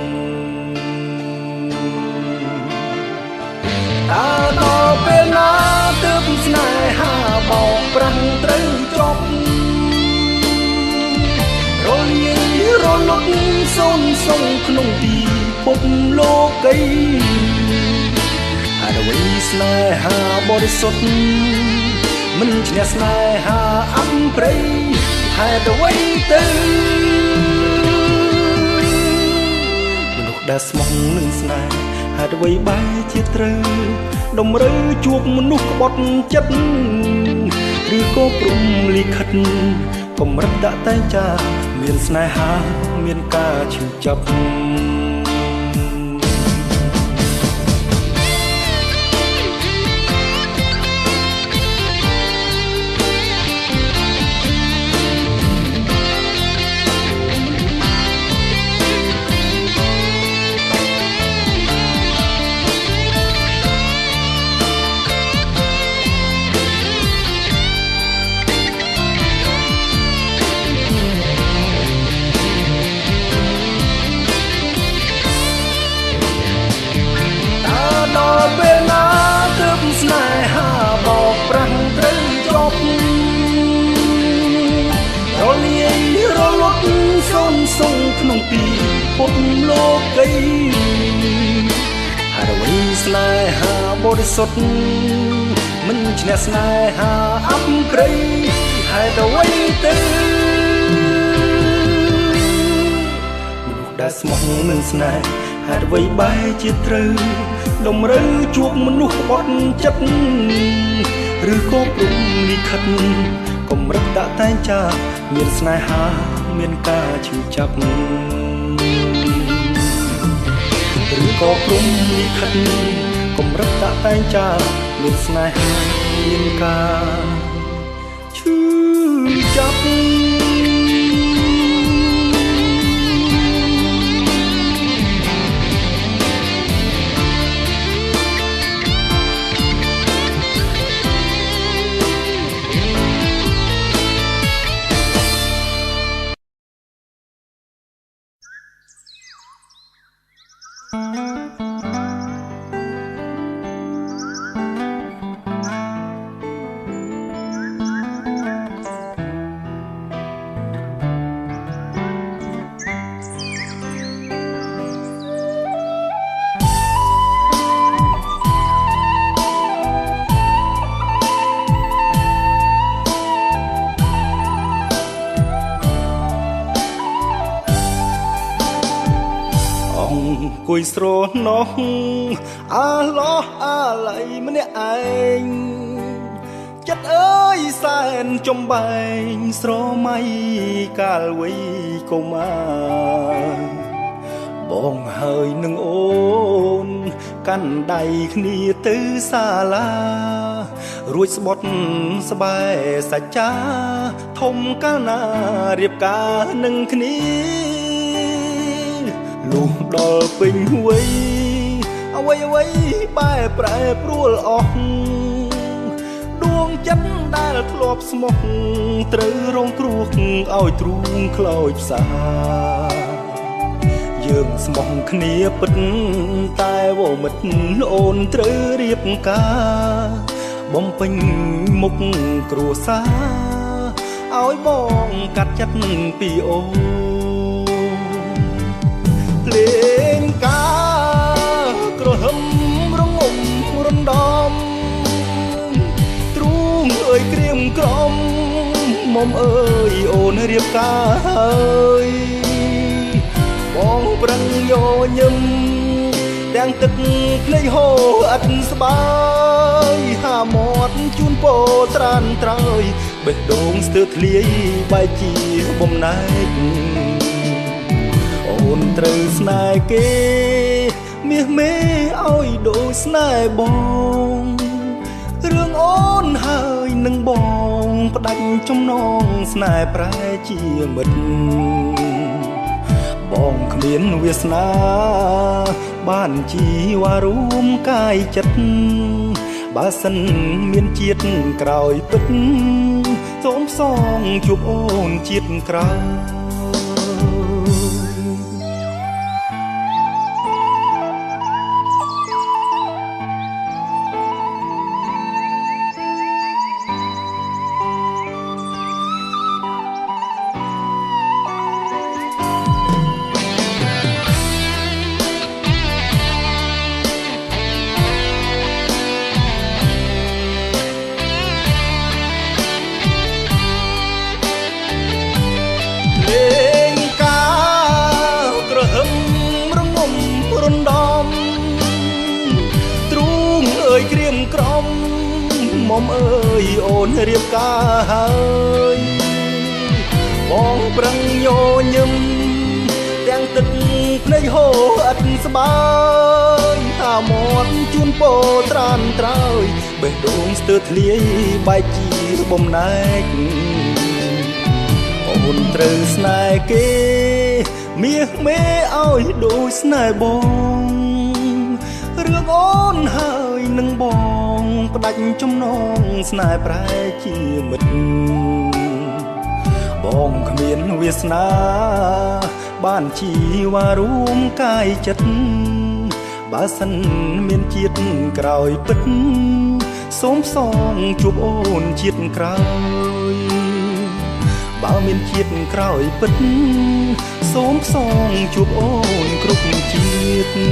តើដល់ពេលណាទើបស្នេហាបោកប្រាំងត្រូវចប់រលាយរលត់សូន្យសងក្នុងទីពុកលោកីអ្វីស្នេហាបរិសុទ្ធមិនឈ្នះស្នេហាអំព្រៃហេតុអ្វីទៅមនុស្សដែលស្មោះនឹងស្នេហ៍ហ ហេតុអ្វីបែរជាត្រូវតម្រូវជួបមនុស្សក្បត់ចិត្តឬក៏ព្រំលិខិតកម្រិតដាក់តែងចាមានស្នេហាមានការឈឺចាប់ស្នេហាបោកប្រាំងត្រូវចប់រលាយរលត់សូនសងក្នុងទីពុតលោកីហើយអ្វីស្នេហាបរិសុទ្ធមិនឈ្នះស្នេហាអប់ព្រៃហើយអ្វីទៅមនុស្សដែលស្មោះនឹងស្នេហ៍ហេតុអ្វីបែរជាត្រូវតម្រូវជួបមនុស្សក្បត់ចិត្តឬក៏ព្រំលិខិតកម្រិតដាក់តែងចាមានស្នេហាមានការឈឺចាប់ឬក៏ព្រំលិខិតកម្រិតដាក់តែងចាមានស្នេហាមានការឈឺចាប់គួយស្រណោះអាឡោះអាឡៃម្នាក់ឯងចិត្តអើយសែនចំបែងស្រមៃកាលវ័យកុមារបងហើយនឹងអូនកាន់ដៃគ្នាទៅសាលារួចស្បត់ស្បែសច្ចាធំកាលណារៀបការនឹងគ្នាលុះដល់ពេញវ័យអ្វីអ្វីបែរប្រែប្រួលអស់ដួងចិត្តដែលធ្លាប់ស្មោះត្រូវរងគ្រោះឲ្យទ្រូងខ្លោចផ្សាយើងស្មោះគ្នាពិតតែវមិត្តអូនត្រូវរៀបការបំពេញមុខគ្រួសារឲ្យបងកាត់ចិត្តពីអូនលេងការក្រហមរងំរំដំទ្រូងអើយក្រៀមក្រំមុំអើយអូនរៀបការហើយបងប្រឹងយោញឹមទាំងទឹកភ្នែកហូរអត់ស្បាយហាមាត់ជូនពោត្រានត្រើយបេះដូងស្ទើរធ្លាយបែកជាបំណែកអូនត្រូវស្នេហ៍គេមាសមេឲ្យដូចស្នេហ៍បងរឿងអូនហើយនឹងបងផ្ដាច់ចំណងស្នេហ៍ប្រែជាមិត្តបងគ្មានវាសនាបានជីវ៉ារួមកាយចិត្តបើសិនមានជាតិក្រោយពិតសូមសងជួបអូនជាតិក្រោយល មុំអើយអូនរៀបការហើយបងប្រឹងញញឹមទាំងទឹកភ្នែកហូរឥតស្បើយថាមាត់ជូនពោត្រានត្រើយបេះដូងស្ទើរធ្លាយបែកជាបំណែកអូនត្រូវស្នេហ៍គេមាសមេឲ្យដូចស្នេហ៍បងរឿងអូនហើយនឹងបងផ្ដាច់ចំណងស្នេហ៍ប្រែជាមិត្តបងគ្មានវាសនាបានជីវ៉ារួមកាយចិត្តបើសិនមានជាតិក្រោយពិតសូមផ្សងជួបអូនជាតិក្រោយបើមានជាតិក្រោយពិតសូមផ្សងជួបអូនគ្រប់ជាតិ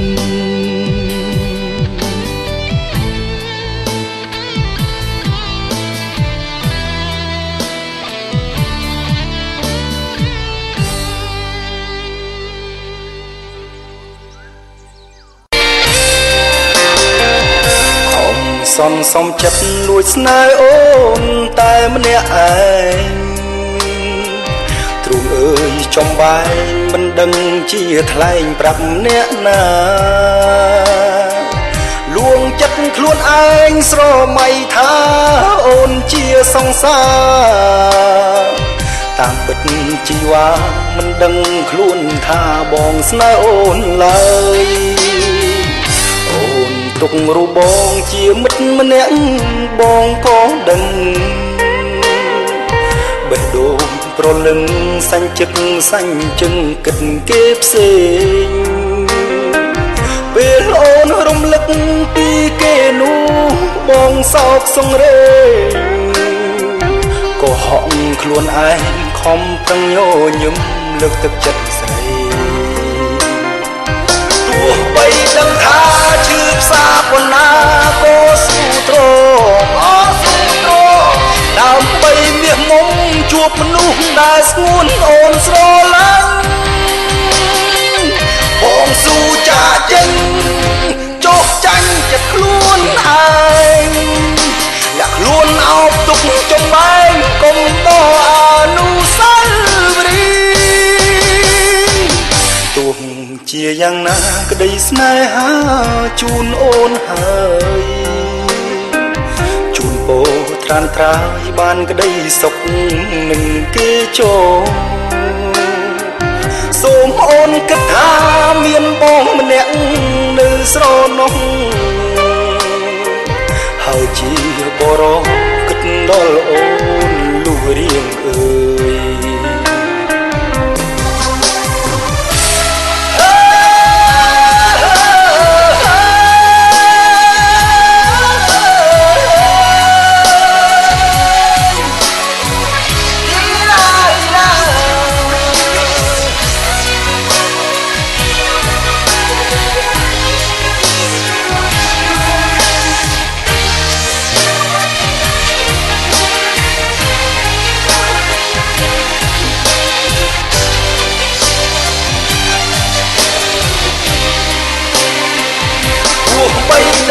សំចិត្តលួចស្នេហ៍អូនតែម្នាក់ឯងទ្រូងអើយចំបែងមិនដឹងជាថ្លែងប្រាប់អ្នកណាលួងចិត្តខ្លួនឯងស្រមៃថាអូនជាសង្សារតាមពិតជីវ៉ាមិនដឹងខ្លួនថាបងស្នេហ៍អូនឡើយទុករូបបងជាមិត្តម្នាក់បងក៏ដឹងបេះដូងប្រលឹងសាញ់ចិត្តសាញ់ជឹងគិតគេផ្សេងពេលអូនរំលឹកពីគេនោះបងសោកសង្រេងក៏ហក់ខ្លួនឯងខំប្រឹងញញឹមលើកទឹកចិត្តស្រីទោះបីដឹងថាឈឺផ្សាប៉ុណ្ណាក៏ស៊ូទ្រាំដើម្បីមាសមុំជួបមនុស្សដែលស្ងួនអូនស្រឡាញ់បងស៊ូចាចេញចុះចាញ់ចិត្តខ្លួនឯងលាក់ខ្លួនអោបទុកចំបែងកុំតអនុស្សាវរីយ៍ទោះជាយ៉ាងណាក្តីស្នេហាជូនអូនហើយជូនពោត្រានត្រាយបានក្តីសុខនឹងគេចូលសូមអូនគិតថាមានបងម្នាក់នៅស្រណោះហើយជាបរោគិតដល់អូនលុះរៀងអើយ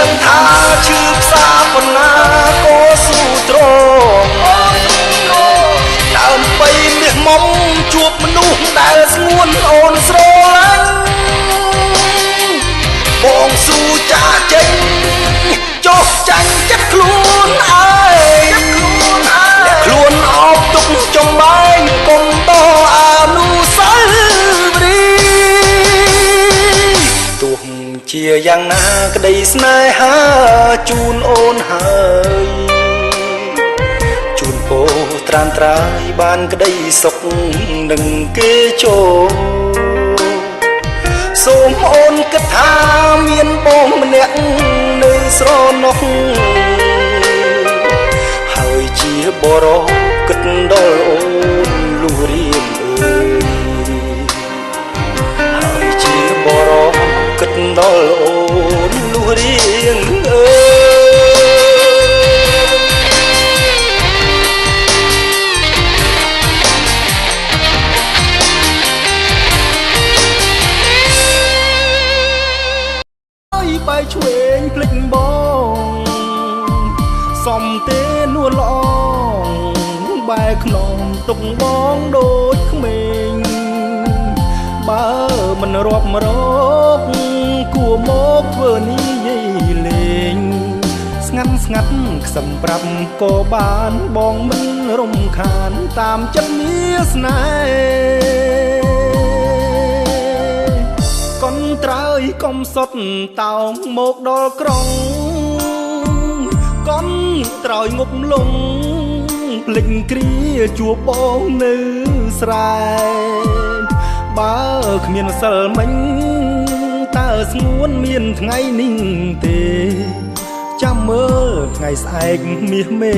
ដឹងថាឈឺផ្សាប៉ុណ្ណាក៏ស៊ូទ្រាំដើម្បីមាសមុំជួបមនុស្សដែលស្ងួនអូនស្រឡាញ់បងស៊ូចាចេញចុះចាញ់ចិត្តខ្លួនឯងខ្លួនអោបទុកចំបែងកុំតអនុស្សាវរីយ៍ទោះជាយ៉ាងណាក្តីស្នេហាជូនអូនហើយជូនពោត្រានត្រាយបានក្តីសុខនឹងគេចូលសូមអូនគិតថាមានបងម្នាក់នៅស្រណោះហើយជាបរោគិតដល់អូនលុះរៀងអើយហើយជាបរោគិតដល់អូនលុះរៀងអើយបែកឆ្វេងភ្លេចបងស សំទេនួនល្អបែរខ្នងទុកបងដូចក្មេងបើមិនរាប់មករកគួរមកធ្វើនិយាយលេងស្ងាត់ស្ងាត់ខ្សឹមប្រាប់ក៏បានបងមិនរំខានតាមចិត្តមានស្នេហ៍កុនត្រើយកុំសុតតោងមកដល់ក្រុងកុនត្រើយងប់លងភ្លេចគ្រាជួបបងនៅស្រែបើគ្មានសិលមិញតើស្ងួនមានថ្ងៃនេះទេចាំមើលថ្ងៃស្អែកមាសមេ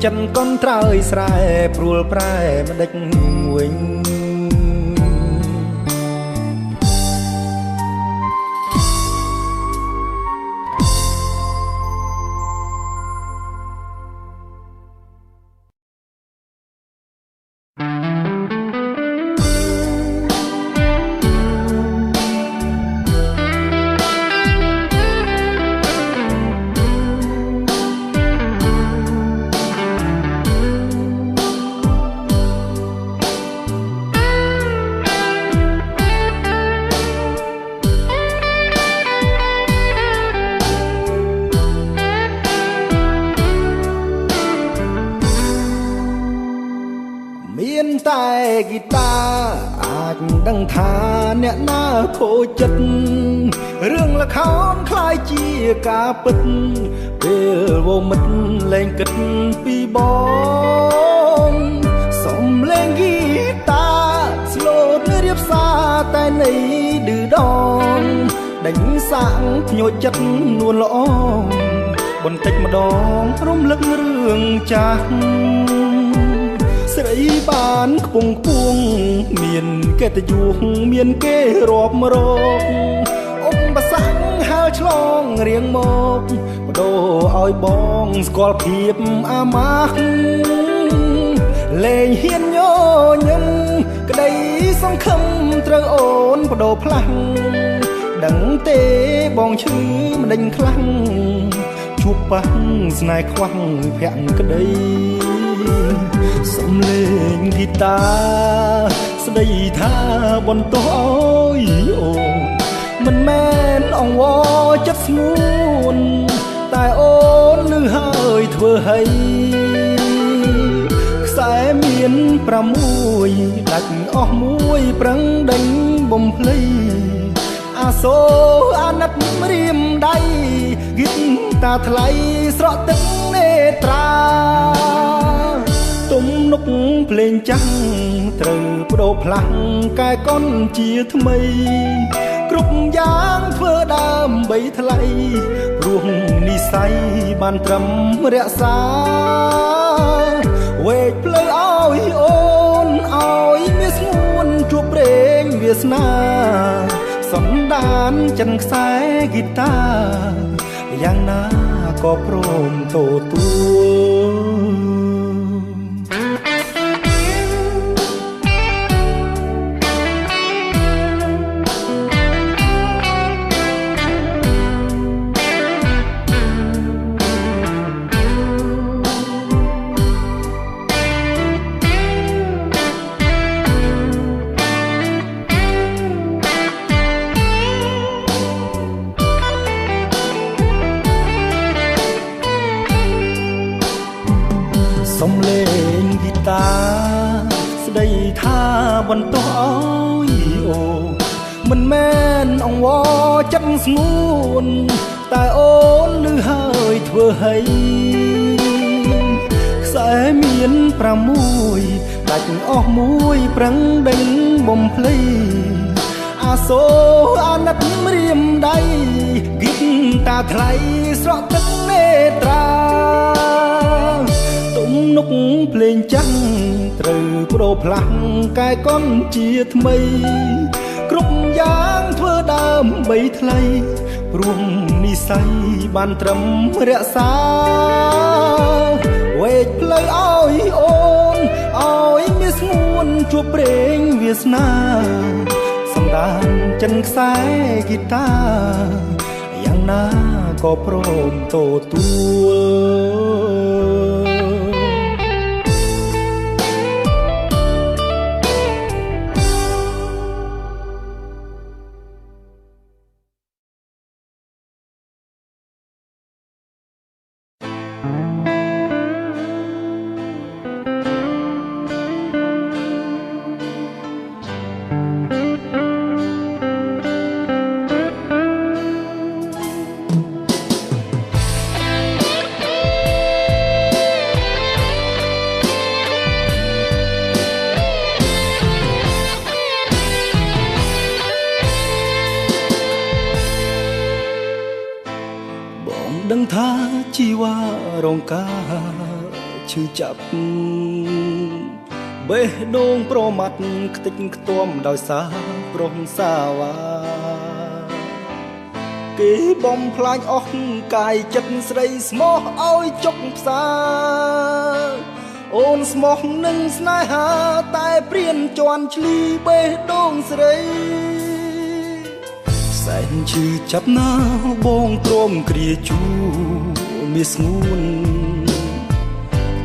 ចិនកុនត្រើយស្រែព្រួលប្រែមិនដេចវិញមានតែហ្គីតាអាចដឹងថាអ្នកណាខូចចិត្តរឿងល្ខោនคล้ายជាការពិតពេលវមិតលែងគិតពីបងសំលេងហ្គីតាស្លូតរៀបសារតែនៃឌឺដងដេញសាក់ភ្ញោចចិត្តនួនល្អបន្តិចម្ដងរំលឹករឿងចាស់ស្រីបានខ្ពង់ខ្ពស់មានកិត្តិយសមានគេរាប់រកឧបសគ្គហើរឆ្លងរៀងមកបដូរឲ្យបងស្គាល់ភាពអាម៉ាស់លែងហ៊ានញញឹមក្តីសង្ឃឹមត្រូវអូនបដូរផ្លាស់ដឹងទេបងឈឺមិនដេញខ្លាំងជួបប៉ះស្នេហ៍ខ្វះភ័ក្រក្តីសំលេងហ្គីតាស្ដីថាបន្តអើយអូនមិនមែនអង្វរចិត្តស្ងួនតែអូនលឺហើយធ្វើឲ្យខ្សែមាន6ដាច់អស់មួយប្រឹងដេញបំភ្លៃអាសូរអាណិតរៀមដៃហ្គីតាថ្លៃស្រក់ទឹកនេត្រាទំនុកភ្លេងចាំងត្រូវបដូរផ្លាស់កែកុនជាថ្មីគ្រប់យ៉ាងធ្វើដើម្បីថ្លៃព្រោះនិស័យបានត្រឹមរក្សាវេកផ្លូវឲ្យអូនឲ្យមានស្ងួនជួបព្រេងវាសនាសំដានចិនខ្សែហ្គីតាយ៉ាងណាក៏ព្រមទទួលសំលេងហ្គីតាស្ដីថាបន្តអើយអូមិនមែនអង្វរចិត្តស្ងួនតែអូនលឺហើយធ្វើឲ្យខ្សែមាន6ដាច់អស់មួយប្រឹងដេញបំភ្លៃអាសូរអាណិតរៀមដៃហ្គីតាថ្លៃស្រក់ទឹកនេត្រាទំនុកភ្លេងចាំងត្រូវបដូរផ្លាស់កែកុនជាថ្មីគ្រប់យ៉ាងធ្វើដើម្បីថ្លៃព្រោះនិស័យបានត្រឹមរក្សាវេកផ្លូវឲ្យអូនឲ្យមានស្ងួនជួបព្រេងវាសនាសំដានចិនខ្សែហ្គីតាយ៉ាងណាក៏ព្រមទទួល ជីវ៉ារងការឈឺចាប់បេះដូងប្រមាត់ខ្ទេចខ្ទាំដោយសារប្រុសសាវ៉ាគេបំផ្លាញអស់កាយចិត្តស្រីស្មោះឲ្យចុកផ្សាអូនស្មោះនឹងស្នេហាតែព្រានជន់ឈ្លីបេះដូងស្រីសែនឈឺចាប់ណាបងព្រមគ្រាជួមានស្ងួន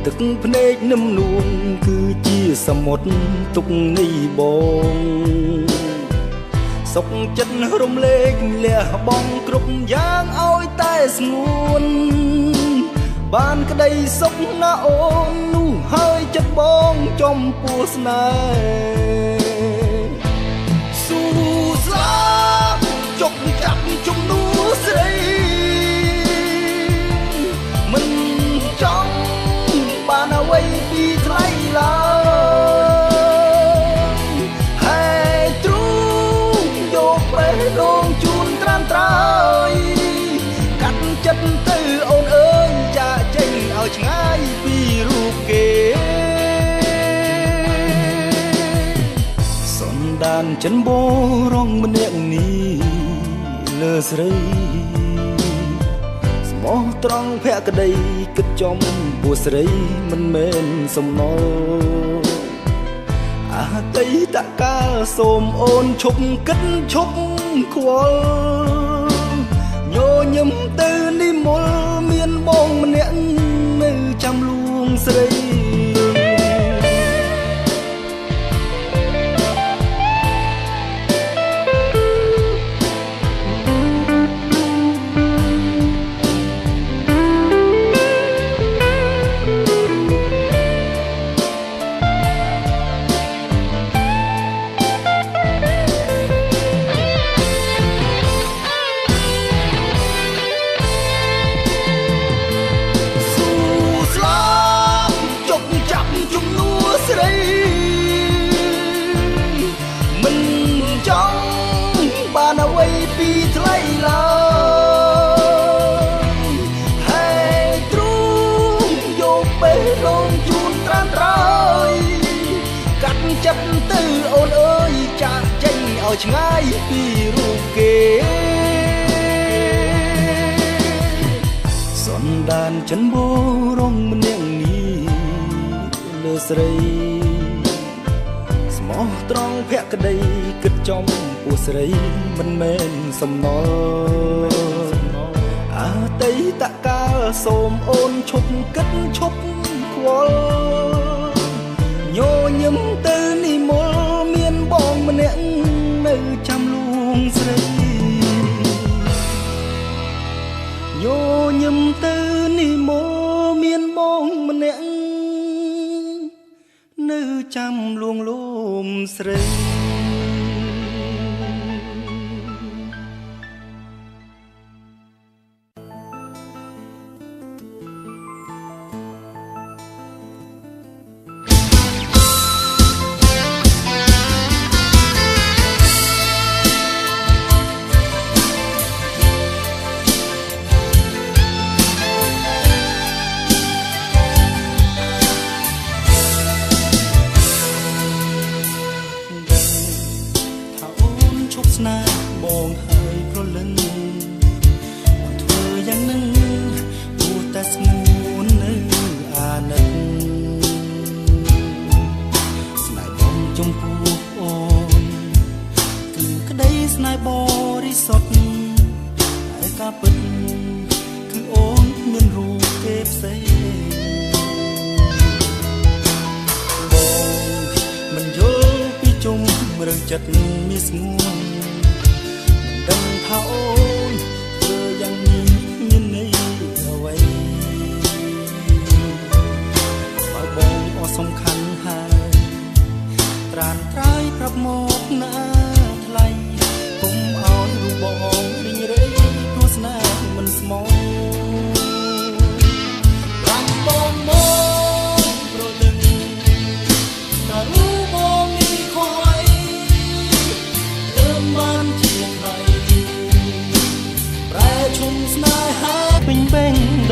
ទឹកភ្នែកនឹមនួនគឺជាសមុទ្រទុកនៃបងសុខចិត្តរំលែកលះបង់គ្រប់យ៉ាងឲ្យតែស្ងួនបានក្តីសុខណាអូននោះហើយចិត្តបងចំពោះស្នេហ៍ស៊ូស្លាប់ចុកចាប់ជំនួស្រីមិនចង់បានអ្វីពីថ្លៃឡើយហើយទ្រូងយកបេះដូងជូនត្រាំត្រើយកាត់ចិត្តទៅអូនអើយចាក់ចេញឲ្យឆ្ងាយពីរូបគេសន្តានចិនបរងម្នាក់នេះលើស្រីស្មោះត្រង់ភក្តីគិតចំពោះស្រីមិនមែនសំណល់អតីតកាលសូមអូនឈប់គិតឈប់ខ្វល់ញញឹមទៅនិមលមានបងម្នាក់នៅចាំលួងស្រីពីថ្លៃឡើយហើយទ្រូងយកបេះដូងជូនត្រាំត្រើយកាត់ចិត្តទៅអូនអើយចាក់ចេញឲ្យឆ្ងាយពីរូបគេសន្តានចិនបរងម្នាក់នេះលើស្រីស្មោះត្រង់ភក្តីគិតចំពោះស្រីមិនមែនសំណល់អតីតកាលសូមអូនឈប់គិតឈប់ខ្វល់ញញឹមទៅនិមលមានបងម្នាក់នៅចាំលួងស្រីញញឹមទៅនិមលមានបងម្នាក់នៅចាំលួងលោមស្រីស្នេហ៍បងហើយប្រលឹងអូនធ្វើយ៉ាងនឹងគួរតែស្ងួននៅអាណិតស្នេហ៍បងចំពោះអូនគឺក្តីស្នេហ៍បរិសុទ្ធតែការពិតគឺអូនមានរូបគេផ្សេងបងមិនយល់ពីជុំរើចិត្តមានស្ងួនដឹងថាអូនធ្វើយ៉ាងនេះមានន័យអ្វីបើបងអត់សំខាន់ហើយត្រានត្រើយប្រាប់មកណាថ្លៃកុំឲ្យរូបបងរីងរៃព្រោះស្នេហ៍មិនស្មោះប្រាំបងមកប្រលឹងតែរូបបងនេះខុសហើយបានជាថ្លៃប្រែឈុំស្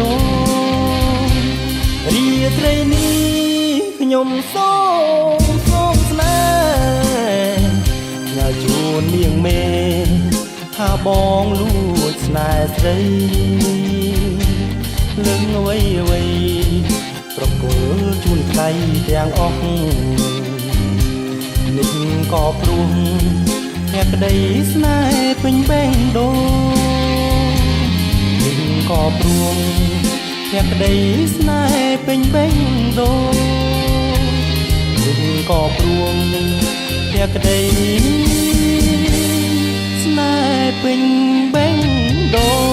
ដងរាត្រីនេះខ្ញុំសូមស្នេហ៍ញ៉ាជួននាងមេថាបងលួចស្នេហ៍ស្រីលឹងអ្វីប្រគល់ជូនថ្លៃទាំងអស់នេះក៏ព្រោះភក្តីស្នេហ៍ពេញបេះដូងនេះក៏ព្រោះភក្តីស្នេហ៍ពេញបេះដូងនេះក៏ព្រោះភក្តីស្នេហ៍ពេញបេះដូង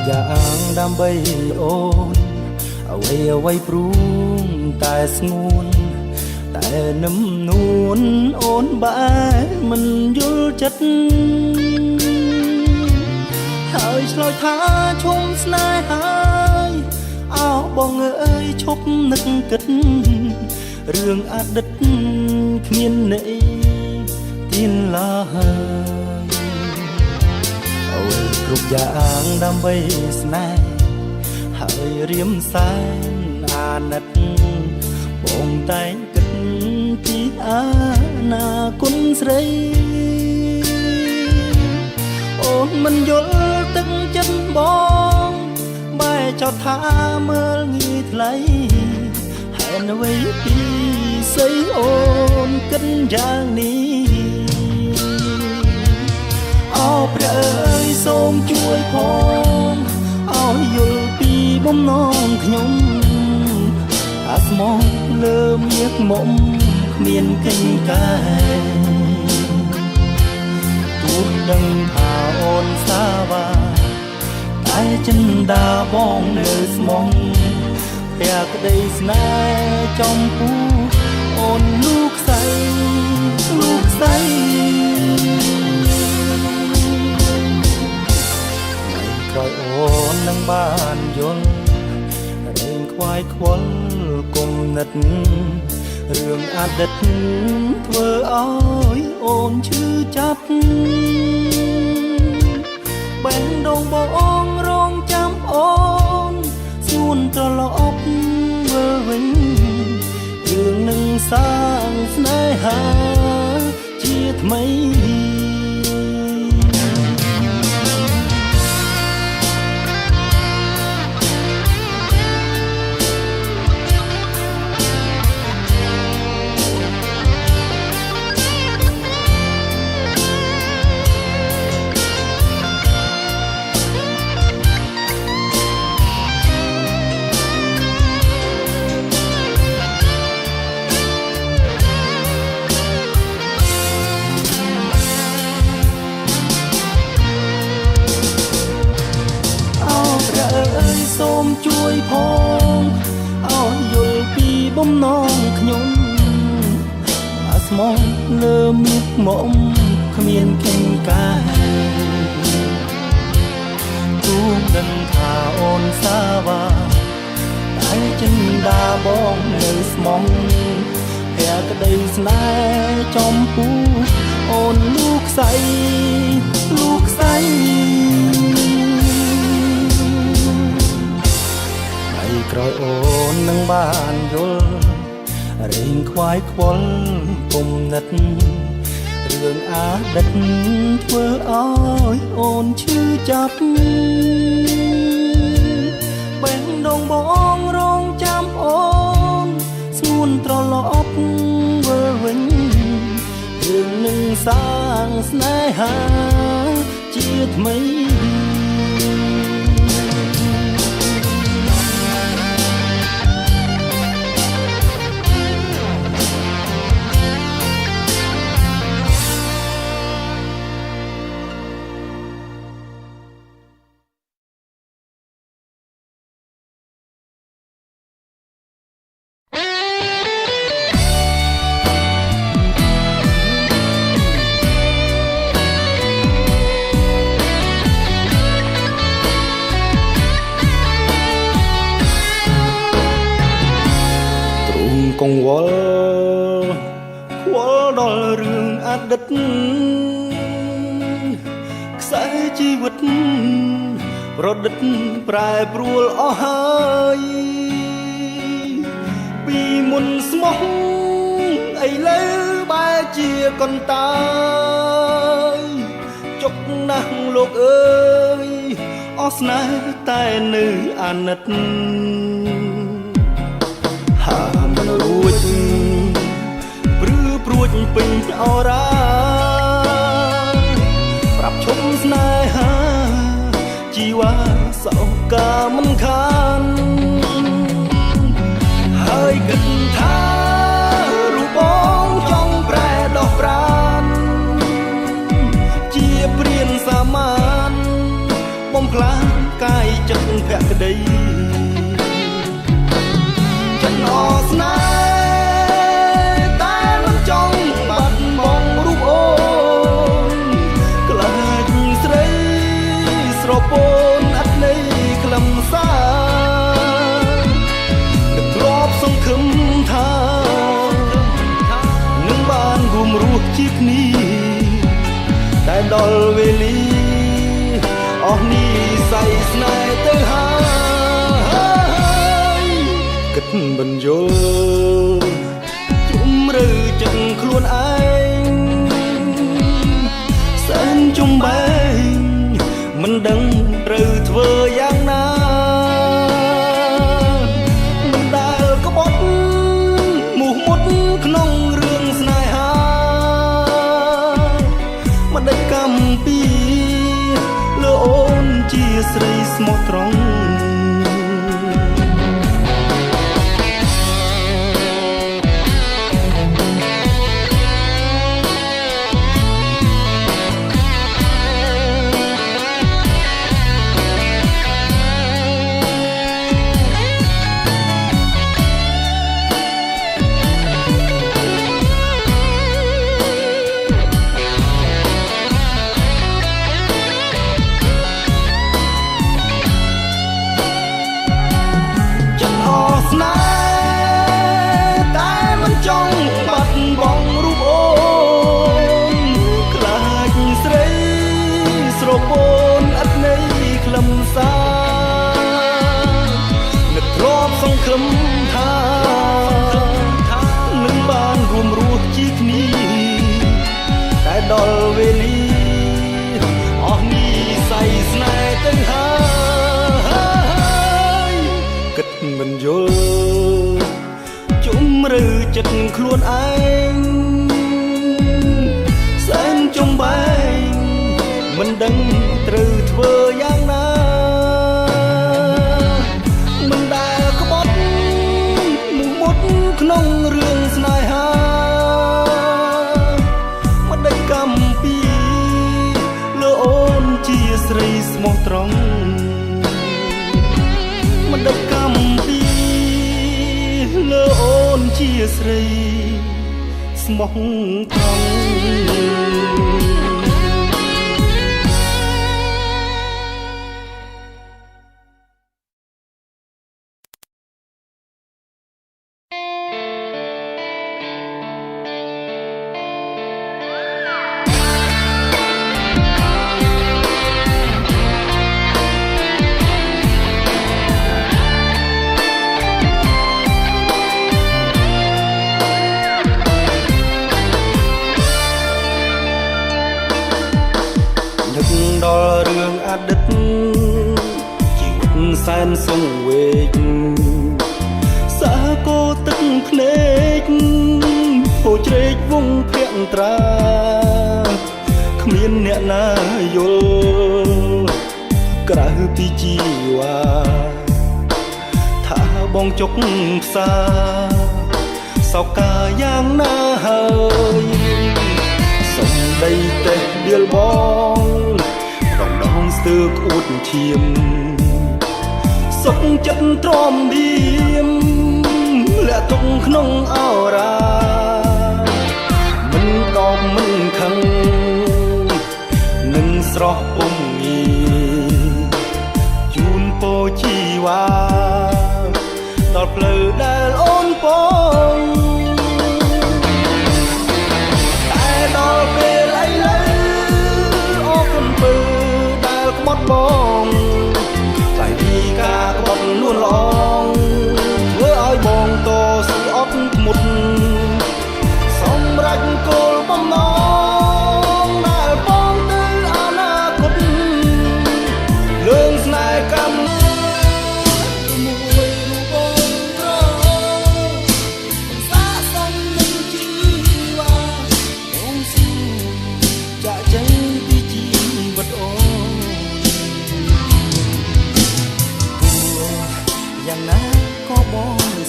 យ៉ាងដើម្បីអូនអ្វីព្រួងតែស្ងួនតែនឹមនួនអូនបែមិនយល់ចិត្តហើយឆ្លើយថាឈុំស្នេហ៍ហើយអោបងអើយឈប់នឹកគិតរឿងអតីតគ្មានន័យទៀនឡើយអ្វីគ្រប់យ៉ាងដើម្បីស្នេហ៍ហើយរៀមសែនអាណិតបងតែងគិតពីអនាគតស្រីអូនមិនយល់ទឹកចិត្តបងបែចោទថាមើលងាយថ្លៃហេតុអ្វីពីស្អីអូនគិតយ៉ាងនេះអោព្រះអើយសូមជួយផងឲ្យយល់ពីបំណងខ្ញុំអាស្មោះលើមាសមុំគ្មានកិច្ចការទោះដឹងថាអូនសាវាតែចិនដាបងនៅស្មងភក្តីស្នេហ៍ចំពោះអូនលោកស្រីក្រោយអូននឹងបានយល់រែងខ្វាយខ្វល់គុំនិតរឿងអតីតធ្វើឲ្យអូនឈឺចាប់បេះដូងបងរងចាំអូនស្ងួនត្រឡប់វិលវិញរឿងនឹងសាងស្នេហាជាថ្មីសូមជួយផងឲ្យយល់ពីបំណងខ្ញុំអាស្មោះលើមាសមុំគ្មានកិច្ចការទូដឹងថាអូនសាវាតែចិនដាបងនៅស្មងភក្តីស្នេហ៍ចំពោះអូនលោកស្រីក្រោយអូននឹងបានយល់រែងខ្វាយខ្វល់គុំនិតរឿងអតីតធ្វើឲ្យអូនឈឺចាប់បេះដូងបងរងចាំអូនស្ងួនត្រឡប់វិលវិញរឿងនឹងសាងស្នេហាជាថ្មី កង្វល់ខ្វល់ដល់រឿងអតីតខ្សែជីវិតប្រឌិតប្រែប្រួលអស់ហើយពីមុនស្មោះឥឡូវបែរជាកន្តើយចុកណាស់លោកអើយអស់ស្នេហ៍តែនៅអាណិតហាមិនរួចព្រឺព្រួចពេញអរាប្រាប់ឈប់ស្នេហាជីវ៉ាសោកាមិនខានហើយគិតថារូបបងចង់ប្រែដោះប្រានជាព្រានសាមញ្ញបំផ្លាញកាយចិត្តភក្តីចិត្តអស្នេហ៍តែមិនចង់បាត់បង់រូបអូនខ្លាចស្រីស្រពោនអត់ន័យខ្លឹមសារនឹកទ្របសង្ឃឹមថានឹងបានរួមរស់ជាគ្នាតែដល់វេលាអស់នេះស័យស្នេហ៍ទៅហើយគិតបញ្យល់ជំរឿចិត្តខ្លួនឯងសែនជំបែងមិនដឹងត្រូវធ្វើយ៉ាងណាមិនដែលក្បត់មោះមុតក្នុងរឿងស្នេហាមិនដេចកម្មពីលើអូនជាស្រីស្មោះត្រង់នឹកទ្របសង្ឃឹមថានឹងបានរួមរស់ជាគ្នាតែដល់វេលាអស់នេះស័យស្នេហ៍ទៅហើយគិតមិនយល់ជំរឿចិត្តខ្លួនឯងសែនចំបែងមិនដឹងត្រូវធ្វើយ៉ាងណាមិនដែលក្បត់មុខមុតក្នុងរឿងស្នេហាមិនដេចកម្មពីលើអូនជាស្រីស្មោះត្រង់មិនដេចកម្មពីលើអូនជាស្រីស្មោះត្រង់ដល់រឿងអតីតជីវិតសែនសង្វេគសាគោទឹកភ្នែកហូរជ្រែកវងភក្ត្រាគ្មានអ្នកណាយល់ក្រៅពីជីវ៉ាថាបងចុកផ្សារសោកាយ៉ាងណាហើយសំដីទេដៀលបងដងស្ទើក្អួតឈាមសុខចិត្តទ្រាំដៀមលាក់ទុកក្នុងអរាមិនដកមិនខឹងនឹងស្រស់ពុំងាជូនពរជីវ៉ាដល់ផ្លូវដែលអូនពង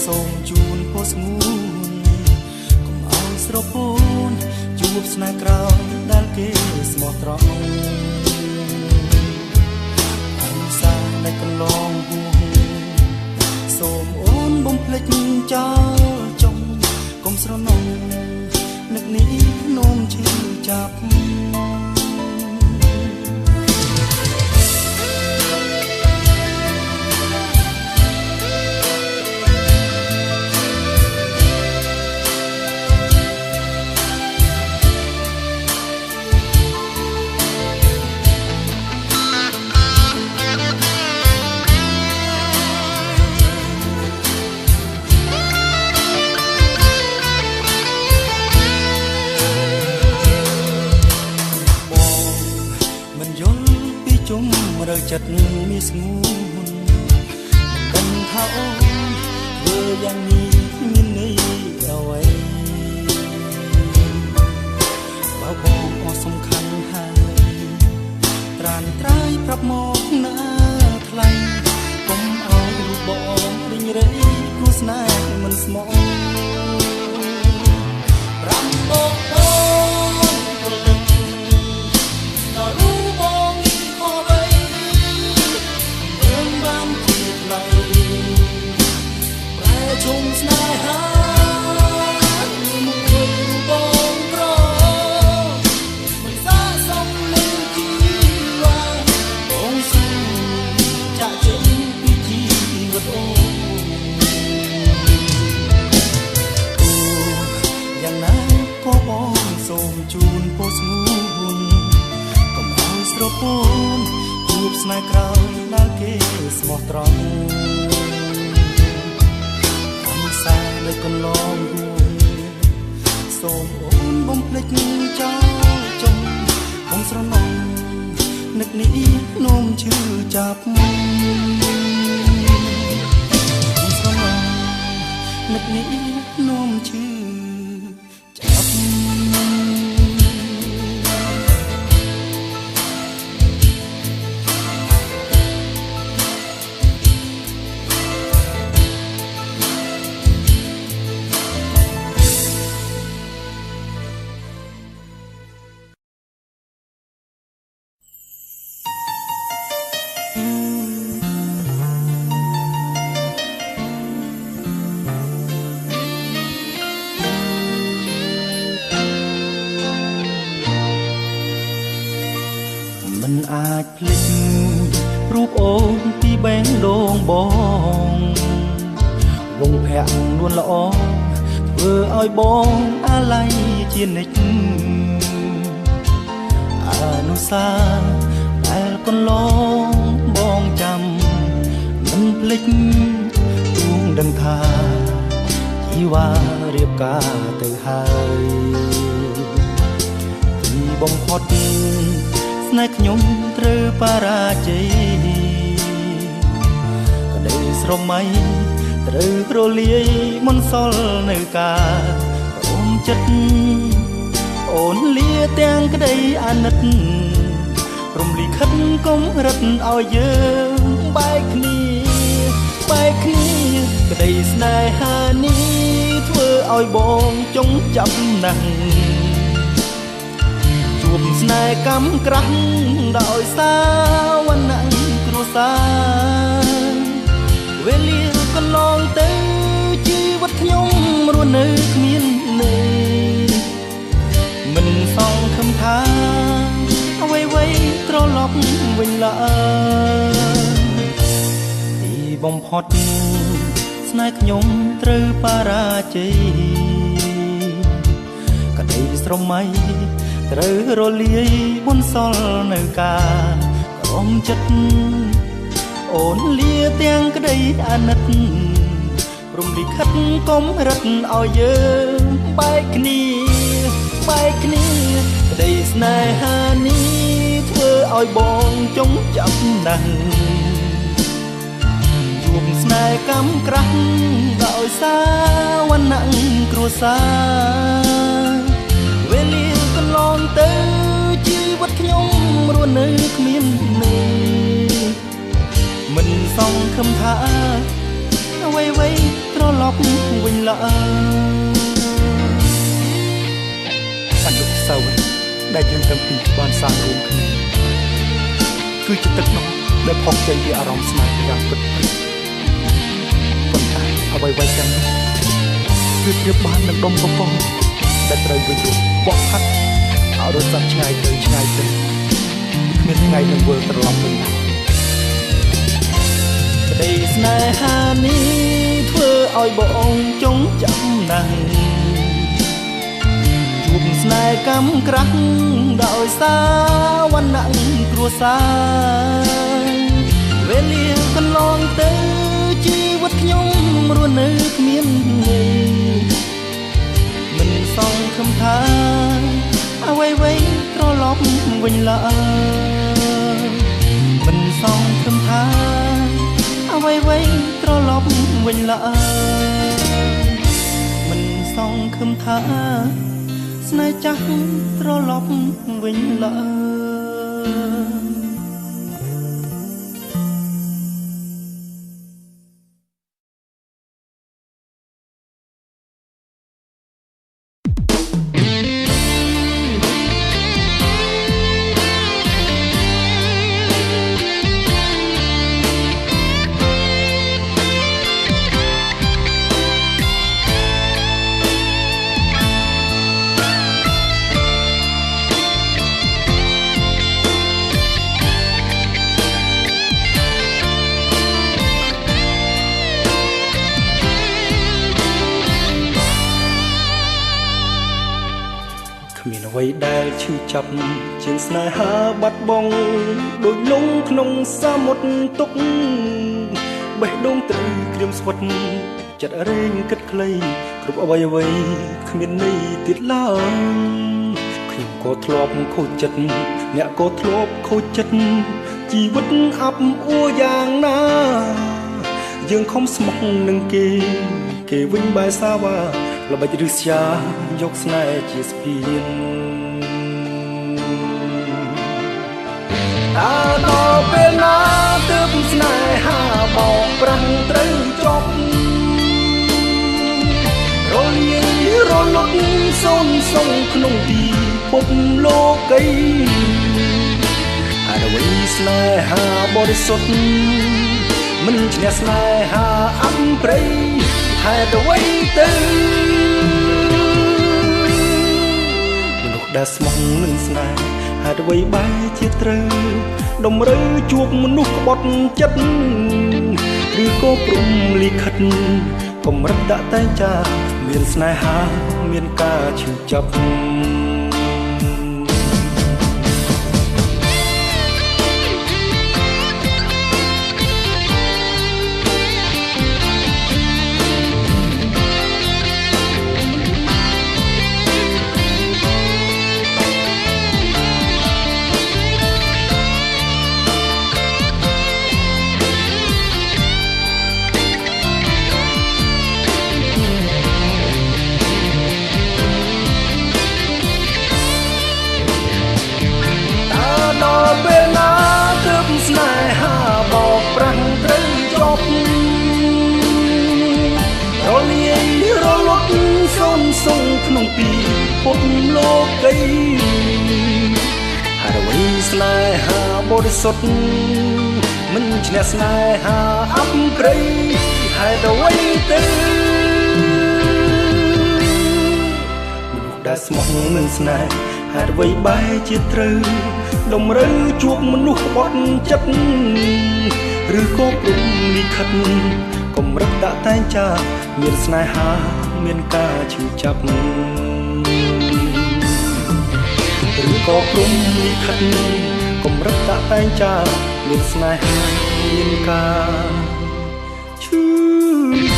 សូមជូនពោស្ងួនកុំឲ្យស្រពោនជួបស្នេហ៍ក្រោយដែលគេស្មោះត្រង់អនុសានៃកន្លងហួងសូមអូនបំភ្លេចចោលចុងកុំស្រណងនឹកនេះនោមឈឺចាប់រើចិត្តមានស្ងួនមិនដឹងថាអូនធ្វើយ៉ាងនេះមានន័យអ្វីបើបងអស់សំខាន់ហើយត្រានត្រើយប្រាប់មកណាថ្លៃកុំឲ្យរូបបងរិញរៃគូស្នេហ៍មិនស្មោះប្រាំបងបងព្រលឹងដល់រូបបងខកបីជុំស្នេហាមួយបងប្រមិនស័ក្តិសមនឹងជីវ៉ាបងស៊ូចាក់ចេញពីជីវិតអូយ៉ាងណាក៏បងសូមជូនពោស្ងួនកុំឲ្យស្រពោនជួបស្នេហ៍ក្រោយដែលគេស្មោះត្រង់នៅកន្លងហួងសូមអូនបំភ្លេចចោលចុងកុំស្រណងនឹកនេះនោមឈឺចាប់កុំស្រណងនឹកនេះនោមឈឺចាប់មិនអាចភ្លេចរូបអូនពីបេះដូងបងវងភ័ក្រនួនល្អធ្វើឲ្យបងអាល័យជានិច្ចអនុសាដែលកន្លងបងចាំមិនភ្លេចទួងដឹងថាជីវ៉ារៀបការទៅហើយទីបំផុតស្នេហ៍ខ្ញុំត្រូវបរាជ័យក្តីស្រមៃត្រូវរលាយមន្តសល់នៅការព្រមចិត្តអូនលាទាំងក្តីអាណិតព្រមលិខិតកុំរឹតឲ្យយើងបែកគ្នាក្តីស្នេហានេះធ្វើឲ្យបងចង់ចាប់ណាស់ជួបស្នេហ៍កម្មក្រាស់ដោយសារវណ្ណៈគ្រួសារវេលាកន្លងទៅជីវិតខ្ញុំរស់នៅគ្មានន័យមិនសង្ឃឹមថាអ្វីត្រឡប់វិញឡើយទីបំផុតស្នេហ៍ខ្ញុំត្រូវបរាជ័យក្តីស្រមៃត្រូវរលាយមន្តសល់នៅការក្រំចិត្តអូនលាទាំងក្តីអាណិតព្រមលិខិតកុំរឹតឲ្យយើងបែកគ្នាក្តីស្នេហានេះធ្វើឲ្យបងចង់ចាប់ណាស់ជួបស្នេហ៍កម្មក្រាស់ដោយសារវណ្ណៈគ្រួសារវេលាកន្លងទៅជីវិតខ្ញុំរស់នៅគ្មានន័យមិនសង្ឃឹមថាអ្វីត្រ ត្រឡប់វិញឡើយអនុស្សាវរីយ៍ដែលយើងទាំងពីរបានសាងរួមគ្នាគឺជាទឹកដមដែលផុសចេញពីអារម្មណ៍ស្នេហ៍យ៉ាងពិតប្រាកដប៉ុន្តែអ្វីៗទាំងនោះគឺប្រៀបបាននឹងដុំកំប៉ុងដែលត្រូវវិញរំបោះផាត់ឲ្យរត់សាប់ឆ្ងាយទៅឆ្ងាយទៅគ្មានថ្ងៃនឹងវិលត្រឡប់វិញក្តីស្នេហានេះធ្វើឲ្យបងចងចាំណាស់ជួបស្នេហ៍កម្មក្រាស់ដោយសារវណ្ណៈគ្រួសារវេលាកន្លងទៅជីវិតខ្ញុំរស់នៅគ្មានន័យមិនសង្ឃឹមថាអ្វីៗត្រឡប់វិញឡើយមិនសង្ឃឹមថាអ្វីៗត្រឡប់វិញឡើយមិនសង្ឃឹមថាស្នេហ៍ចាស់ត្រឡប់វិញឡើយគ្មានអ្វីដែលឈឺចាប់ជាងស្នេហាបាត់បង់ដូចលងក្នុងសមុទ្រទុកបេះដូងត្រូវក្រៀមស្វិតចិត្តរែងគិតខ្លីគ្រប់អ្វីគ្មានន័យទៀតឡើយខ្ញុំក៏ធ្លាប់ខូចចិត្តអ្នកក៏ធ្លាប់ខូចចិត្តជីវិតអាប់អួរយ៉ាងណាយើងខំស្មោះនឹងគេវិញបែរសាវ៉ាល្បិចឬស្យាយកស្នេហ៍ជាស្ពានតើដល់ពេលណាទើបស្នេហាបោកប្រាំងត្រូវចប់រលាយរលត់សូន្យសងក្នុងទីភពលោកីអ្វីស្នេហាបរិសុទ្ធមិនឈ្នះស្នេហាអន់ព្រៃហេតុអ្វីទៅមនុស្សដែលស្មោះនឹងស្នេហ៍ហេតុអ្វីបែរជាត្រូវតម្រូវជួបមនុស្សក្បត់ចិត្តឬក៏ព្រំលិខិតកម្រិតដាក់តែចាមានស្នេហាមានការឈឺចាប់ពេលណាទើបស្នេហាបោកប្រាំងត្រូវចប់រលាយរលត់សូន្យសងក្នុងទីភពលោកីហើយអ្វីស្នេហាបរិសុទ្ធមិនឈ្នះស្នេហាអប់ព្រៃហើយអ្វីទៅមនុស្សដែលស្មោះនឹងស្នេហ៍ហេតុអ្វីបែរជាត្រូវតម្រូវជួបមនុស្សក្បត់ចិត្តឬក៏ព្រំលិខិតកម្រិតដាក់តែងចាមានស្នេហាមានការឈឺចាប់ឬក៏ព្រំលិខិតកម្រិតដាក់តែងចាមានស្នេហាមានការឈឺ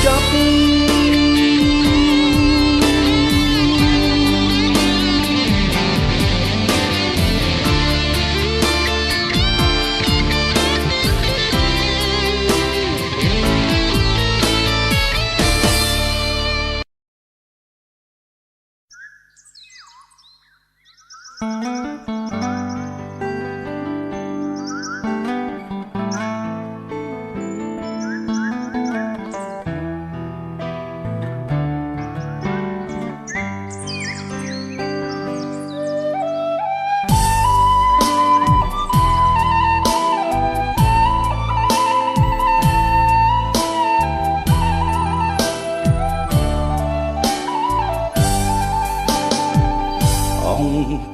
ចាប់ ខ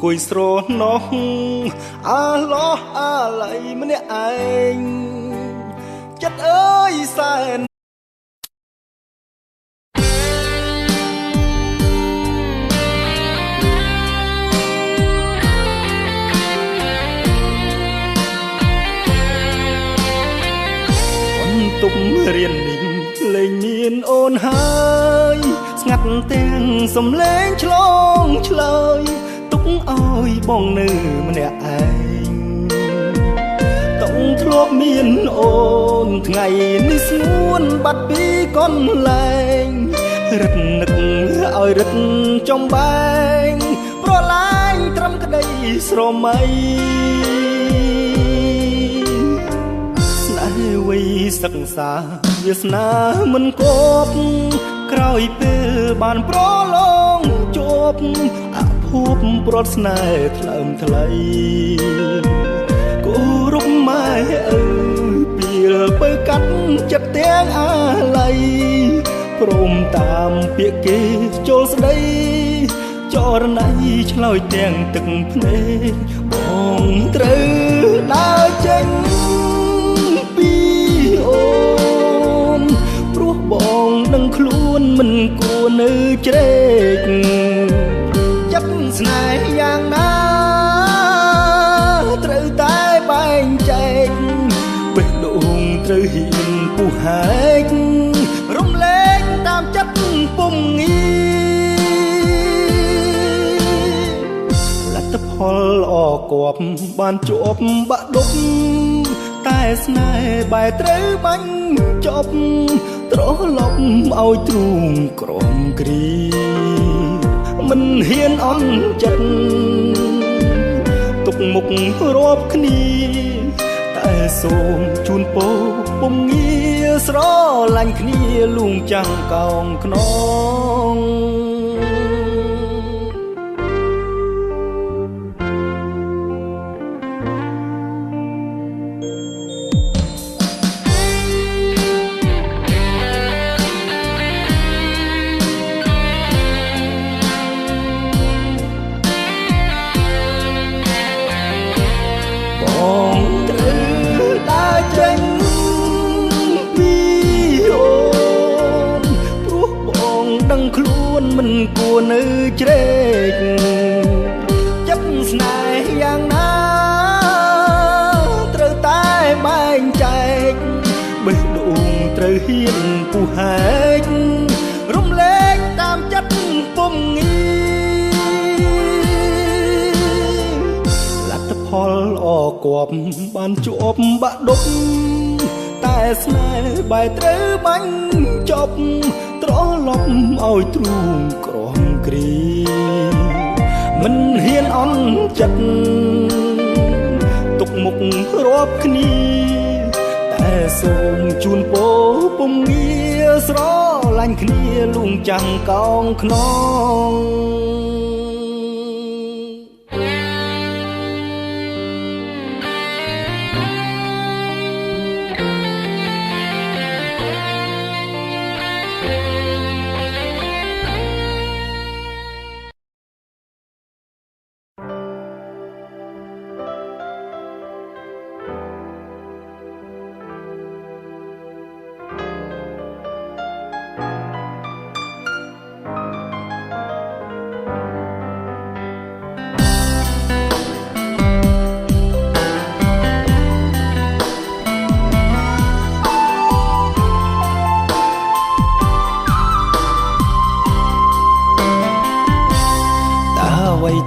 គួយស្រណោះអាឡោះអាឡៃម្នាក់ឯងចិត្តអើយសែនទុំរៀននេះលេងមានអូនហើយស្ងាត់ទាំងសំឡេងឆ្លងឆ្លើយទុកឲ្យបងនៅម្នាក់ឯងតុងធ្លាប់មានអូនថ្ងៃនេះស្ងួនបាត់ពីកន្លែងរឹតនឹកឲ្យរឹតចំបែងប្រឡាយត្រឹមក្តីស្រមៃវ័យសិក្សាវាសនាមិនគប់ក្រោយពេលបានប្រឡងជួបអភ័ព្វប្រត់ស្នេហ៍ថ្លើមថ្លៃគោរពម៉ែឪពីលបើកាត់ចិត្តទាំងអាឡ័យព្រមតាមពាក្យគេចូលស្ដីចរណៃឆ្លើយទាំងទឹកភ្នែកបងត្រូវដើរចេញអូនព្រោះបងដឹងខ្លួនមិនគួរនៅជ្រែកចិត្តស្នេហ៍យ៉ាងណាត្រូវតែបែងចែកបេះដូងត្រូវហ៊ានពុះហែករំលែកតាមចិត្តពុំងាលទ្ធផលល្អគប់បានជាប់បាក់ដប់តែស្នេហ៍បែរត្រូវបាញ់ចប់ត្រឡប់ឲ្យទ្រូងក្រំគ្រីមិនហ៊ានអន់ចិត្តទុកមុខរាប់គ្នាតែសូមជូនពរពុំងារស្រឡាញ់គ្នាលួងចាំងកោងខ្នងមិនគួរនៅជ្រែកចិត្តស្នេហ៍យ៉ាងណាត្រូវតែបែងចែកបេះដូងត្រូវហ៊ានពុះហែករំលែកតាមចិត្តពុំងាលទ្ធផលល្អគប់បានជាប់បាក់ដប់តែស្នេហ៍បែរត្រូវបាញ់ចប់ត្រឡប់ឲ្យទ្រូងក្រំគ្រីមិនហ៊ានអន់ចិត្តទុកមុខរាប់គ្នាតែសូមជូនពរពុំងារស្រឡាញ់គ្នាលួងចាំងកោងខ្នង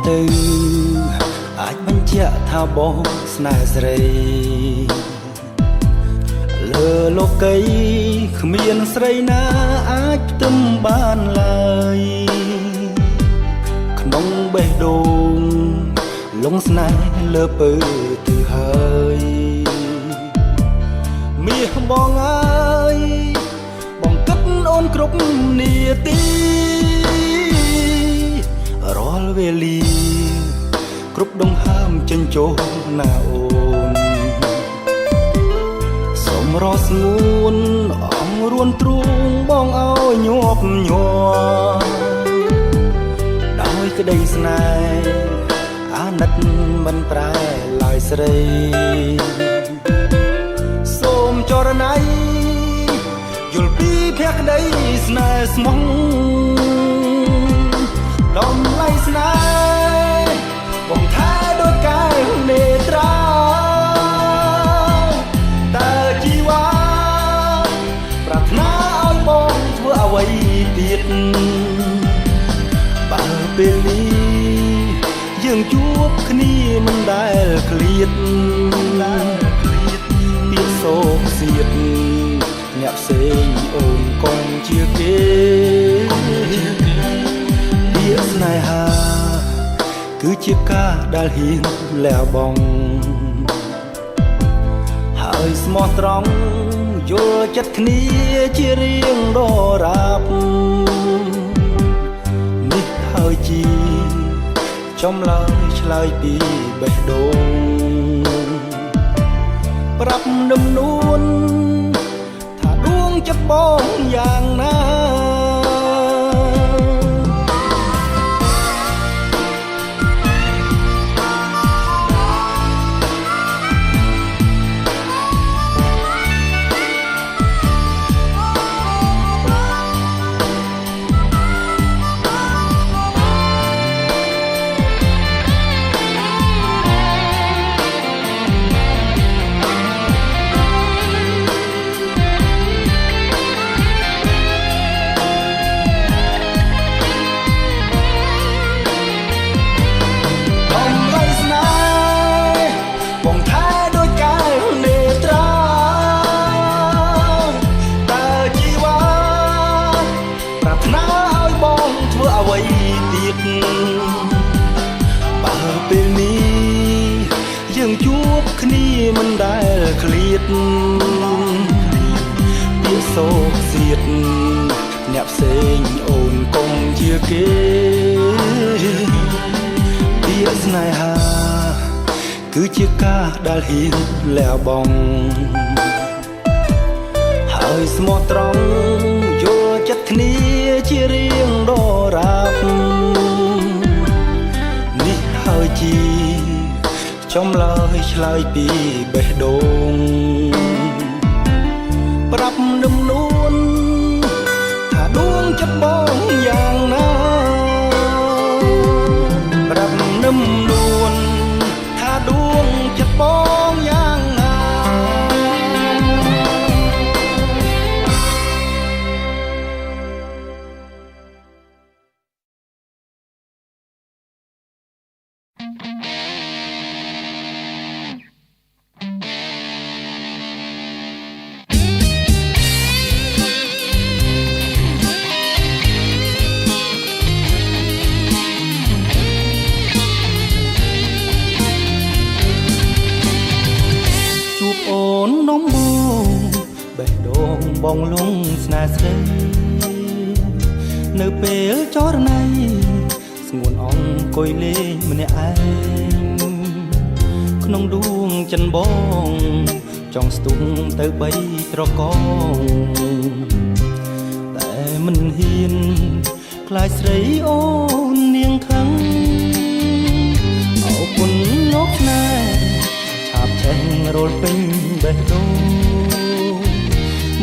ទៅអាចបញ្ជាក់ថាបងស្នេហ៍ស្រីលើលោកីគ្មានស្រីណាអាចផ្ទឹមបានឡើយក្នុងបេះដូងលងស្នេហ៍លើពើទៅហើយមាសបងអើយបងគិតអូនគ្រប់នាទីរាល់វេលាគ្រប់ដង្ហើមចេញចូលណាអូនសូមរស់ស្ងួនអងរួនទ្រូងបងឲ្យញាប់ញ័រដោយក្តីស្នេហ៍ ណិតមិនប្រែឡើយស្រីសូមចរណៃយល់ពីភក្តីស្នេហ៍ស្មោះដំឡៃស្នេហ៍បងថាដូចកែវនេត្រាតើជីវ៉ាប្រាថ្នាឲ្យបងធ្វើអ្វីទៀតបើពេលនេះយើងជួបគ្នាមិនដែលឃ្លាតពីសោកសៀតអ្នកផ្សេងអូនកុំជាគេពាក្យស្នេហាគឺជាការដែលហ៊ានលះបង់ហើយស្មោះត្រង់យល់ចិត្តគ្នាជារៀងដរាបនេះហើយជាចំឡើយឆ្លើយពីបេះដូងប្រាប់នឹមនួនថាដួងចិត្តបងយ៉ាងណាពេលនេះយើងជួបគ្នាមិនដែលឃ្លាតពីសោកសៀតអ្នកផ្សេងអូនកុំជាគេពាក្យស្នេហាគឺជាការដែលហ៊ានលះបង់ហើយស្មោះត្រង់យល់ចិត្តគ្នាជារៀងដរាបនេះហើយជាចំឡើយឆ្លើយពីបេះដូងប្រាប់នឹមនួនថាដួងចិត្តបងយ៉ាងណាប្រាប់នឹមនួនថាដួងចិត្តបងយ៉ាងណា បងលងស្នេហ៍ស្រីនៅពេលចរណៃស្ងួនអង្គុយលេងម្នាក់ឯងក្នុងដួងចិនបងចង់ស្ទុះទៅបីត្រកងតែមិនហ៊ានខ្លាចស្រីអូននាងខឹងអរគុណលោកស្នេហ៍ឆាបឆេះរលពេញបេះដូង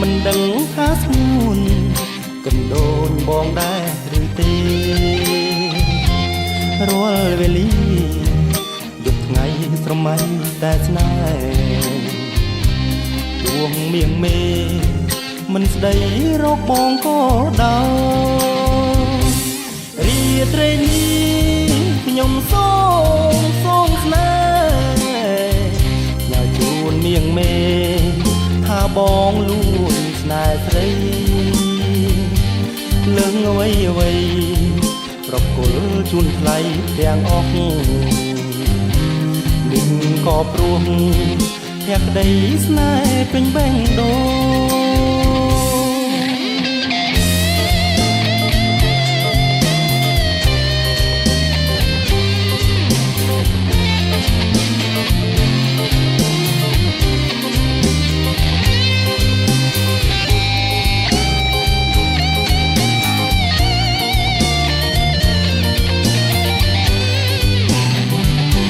មិនដឹងថាស្ងួនកណ្ដូនបងដែរឬទេរាល់វេលាយប់ថ្ងៃស្រមៃតែស្នេហ៍ដួងមៀងមេមិនស្ដីរកបងក៏ដោយរាត្រីនេះខ្ញុំសូមស្នេហ៍ញ៉ាំជូនមៀងមេថាបងលួងស្នេហ៍ស្រីលើងអ្វីប្រគល់ជូនថ្លៃទាំងអស់នឹងក៏ព្រោះភក្តីស្នេហ៍ពេញបេះដូង គ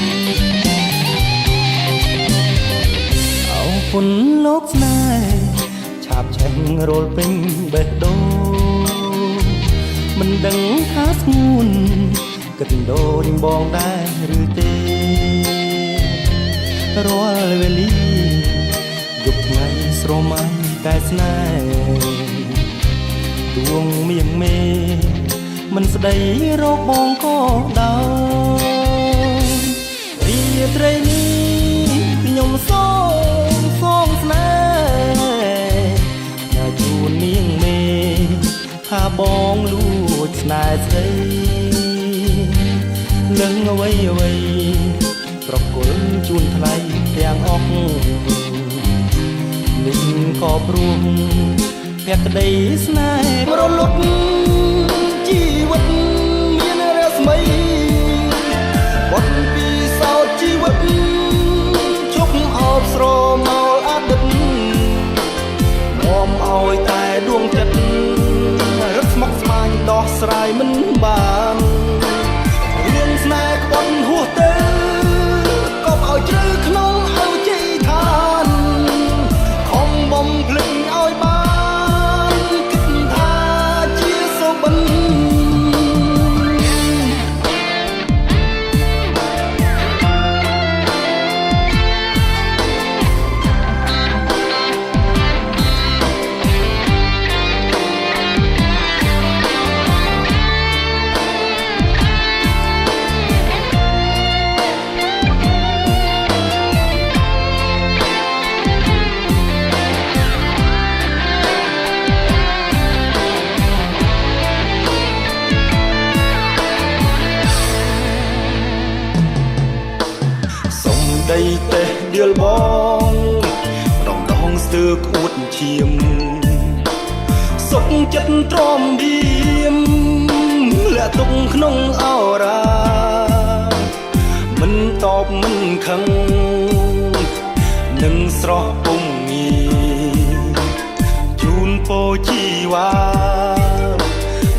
រលពេញបេះដូងមិនដឹងថាស្ងួនគិតដូចបងដែរឬទេរាល់វេលាយប់ថ្ងៃស្រមៃតែស្នេហ៍ដួងមៀងមេមិនស្ដីរកបងក៏ដោយរាត្រីនេះខ្ញុំសូមសងស្នេហ៍តែជួននាងមេថាបងលួចស្នេហ៍ស្រីលឹងអ្វីប្រគល់ជូនថ្លៃទាំងអស់នឹងក៏ព្រោះភក្តីស្នេហ៍រលត់ជីវិតមានរស្មីបត់ពីសោតជីវិតជប់អោបស្រមោលអតីតនាំឲ្យតែដួងចិត្តរត់ស្មុគស្មាញដោះស្រាយមិនបានរឿងស្នេហ៍ក្បត់ហួសទៅកុំឲ្យជ្រៅក្នុងអើជ័យឋានខំបំភ្លេចឲ្យបានគិតថាជាសុបិនដីទេដៀលបងរំដងស្ទើរក្អួតឈាមសុកចិត្តទ្រាំឌៀមលាក់ទុកក្នុងអរ៉ាមិនតបមិនខឹងនឹងស្រស់ពុំងារជូនពោជីវ៉ា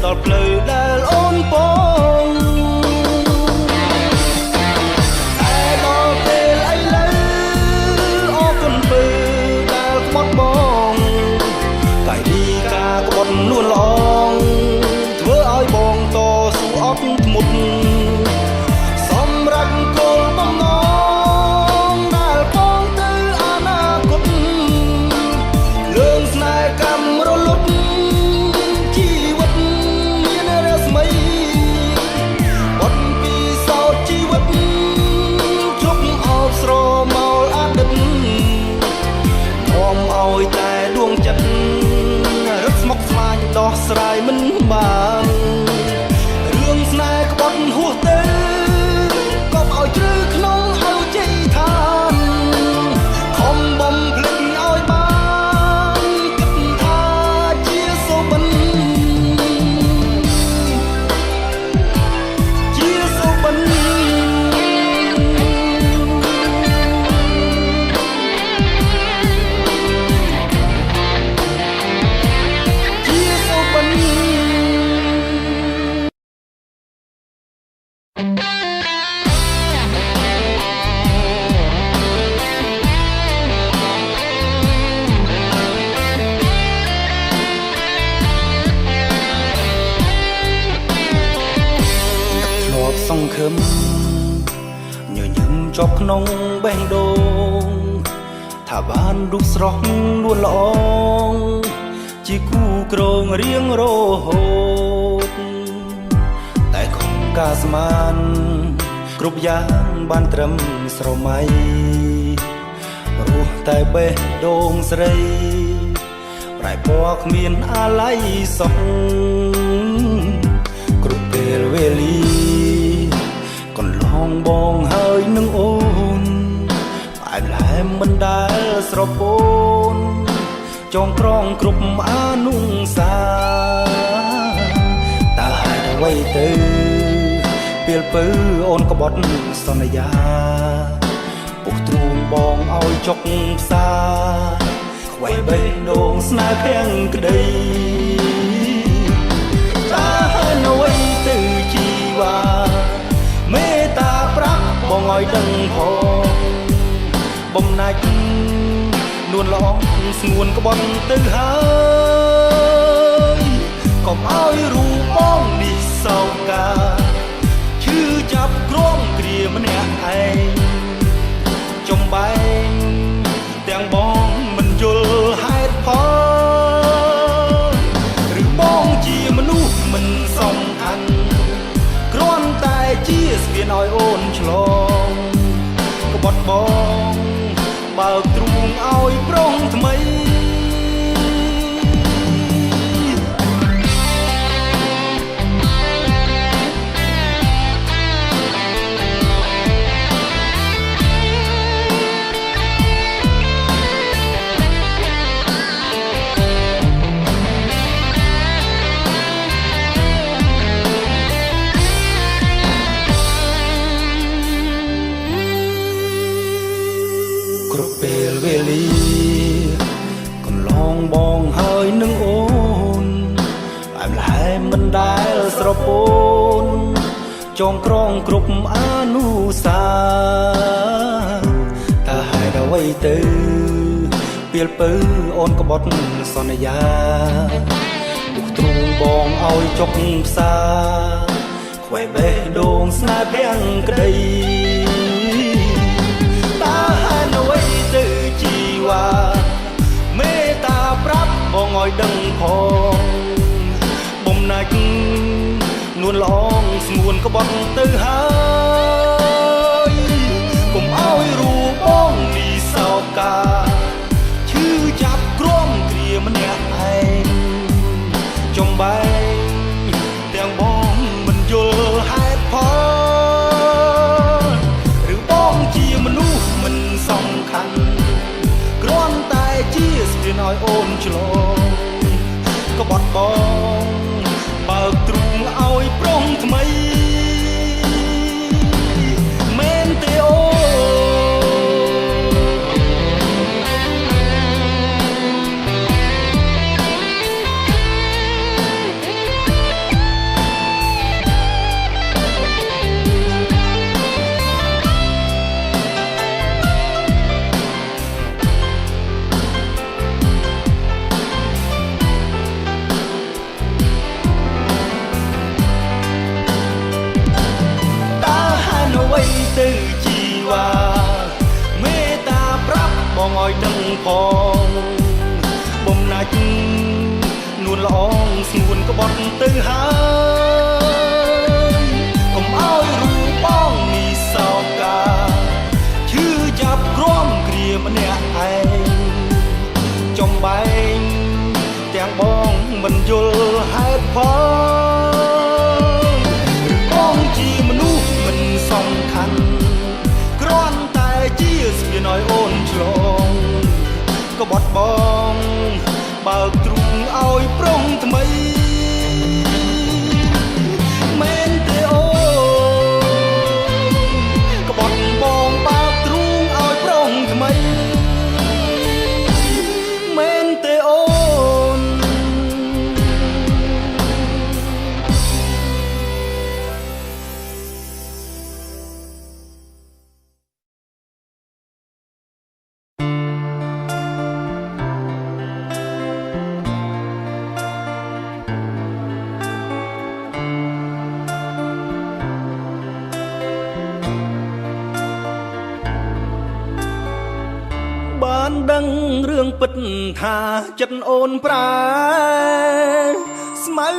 ដល់ផ្លូវដែលអូនបងនួនឡងធ្វើឲ្យបងតស៊ូអត់ធ្មត់សម្រាប់គោលបំណងដែលបងទៅអនាគតលើងស្នេហ៍កម្មរលត់ជីវិតមានរស្មីបត់ពីសោតជីវិតជប់អោបស្រមោលអតីតនាំឲ្យតែដួងចិត្តស្មុគស្មាញដោះស្រាយមិនបានរឿងស្នេហ៍ក្បត់ហួសទៅកុំឲ្យជ្រៅក្នុងអើជ័យឋានខំបំភ្លេចឲ្យបានគិតថាជាសុបិនជាសុបិនសង្ឃឹមញញឹមជាប់ក្នុងបេះដូងថាបានរូបស្រស់នួនល្អជាគូក្រងរៀងរហូតតែខំការស្មានគ្រប់យ៉ាងបានត្រឹមស្រមៃរស់តែបេះដូងស្រីប្រែពណ៌គ្មានអាល័យសោះគ្រប់ពេលវេលាកន្លងបងហើយនឹងអូនផ្អែមល្ហែមមិនដែលស្រពោនចងក្រងគ្រប់អនុសាតើហេតុអ្វីទៅពេលពើអូនក្បត់សន្យាពុះទ្រូងបងឲ្យចុកផ្សាខ្វៃបេះដូងស្នេហ៍ភាំងក្តីតើហេតុអ្វីទៅជីវ៉ាមេត្តាប្រាប់បងឲ្យដឹងផងបំណាច់នួនល្អស្ងួនក្បត់ទៅហើយ បែងទាំងបងមិនយល់ហេតុផលឬបងជាមនុស្សមិនសំខាន់គ្រាន់តែជាស្ពានឲ្យអូនឆ្លងក្បត់បងបើកទ្រូងឲ្យប្រុងថ្មីគ្រប់ពេលវេលាកន្លងបងហើយនឹងអូនអែមល្ហែមមិនដែលស្រពោនចងក្រងគ្រប់អនុសាតើហេតុអ្វីទៅពេលពើអូនក្បត់សន្យាពុះទ្រូងបងឲ្យចុកផ្សាខ្វែបេះដូងស្នេហ៍ភាំងក្តីមេតាប្រាប់បងឲ្យដឹងផងបំណាច់នួនល្អងស្ងួនក្បត់ទៅហើយកុំឲ្យរូបបងនេះសោកាឈឺចាប់ក្រំគ្រាម្នាក់ឯងចំបែងទាំងបងមិនយល់ហេតុផលឬបងជាមនុស្សមិនសំខាន់គ្រាន់តែជាស្ពានឲ្យអូនឆ្លងក្បត់បងបើកទ្រូងឲ្យប្រុងថ្មីមែនទេអូទៅជីវ៉ាមេតាប្រាប់បងឲ្យដឹងផងបំណាច់នួនល្អងស្ងួនក្បត់ទៅហើយកុំឲ្យរូបបងនេះសោកាឈឺចាប់ក្រំគ្រាម្នាក់ឯងចំបែងទាំងបងមិនយល់ហេតុផលបងជាមនុស្សមិនសំខាន់គ្រាន់តែជាស្ពានឲ្យអូនឆ្លងក្បត់បងបើកទ្រូងឲ្យប្រុងថ្មីមែនទេអូក្បត់បងបើកទ្រូងឲ្យប្រុងថ្មីមែនទេអូនបានដឹងរឿងពិតថាចិត្តអូនប្រែស្មៅ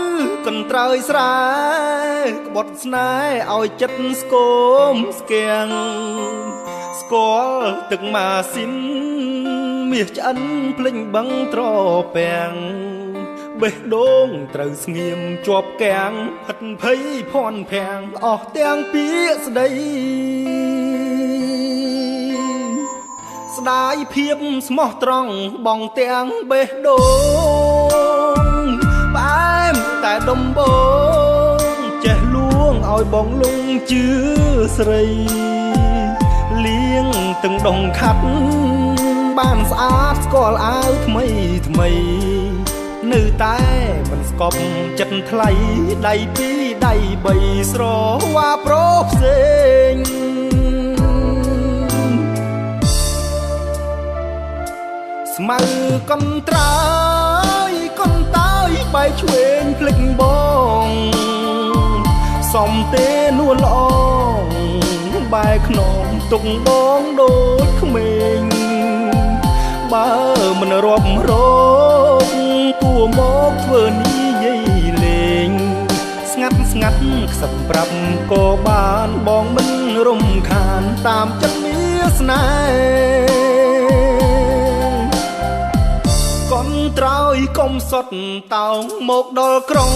កន្ត្រើយស្រែក្បត់ស្នេហ៍ឲ្យចិត្តស្គមស្គាំងស្គាល់ទឹកម៉ាស៊ីនមាសឆ្អិនភ្លេញបឹងត្រពាំងបេះដូងត្រូវស្ងៀមជាប់កាំងផិតភ័យភ័ន្តភាំងអស់ទាំងពាក្យស្ដីស្ដាយភាពស្មោះត្រង់បងទាំងបេះដូងផ្អែមតែដំបងចេះលួងឲ្យបងលងជឿស្រីលៀងទាំងដងខាត់បានស្អាតស្គាល់អាវថ្មីថ្មីនៅតែមិនស្កប់ចិត្តថ្លៃដៃពីរដៃបីស្រវ៉ាប្រផ្សេងស្មៅកន្ត្រើយកន្តាយបែកឆ្វេងភ្លេចបងសំទេនួនល្អងបែកខ្នងទ ទុកបងដូចក្មេងបើមិនរាប់រកគួរមកធ្វើនិយាយលេងស្ងាត់ខ្សឹបប្រាប់ក៏បានបងមិនរំខានតាមចិត្តមានស្នេហ៍កូនត្រើយកុំសត់តោងមកដល់ក្រុង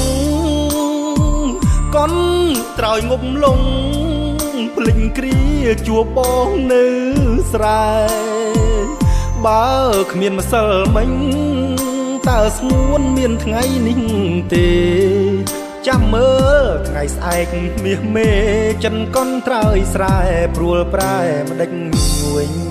កូនត្រើយងប់លងភ្លេចគ្រាជួបបងនៅស្រែបើគ្មានម្សិលមិញតើស្ងួនមានថ្ងៃនេះទេចាំមើលថ្ងៃស្អែកមាសមេចិនកុនត្រើយស្រែព្រួលប្រែម្ដេចវិញ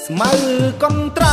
ស្មៅកុនត្រើ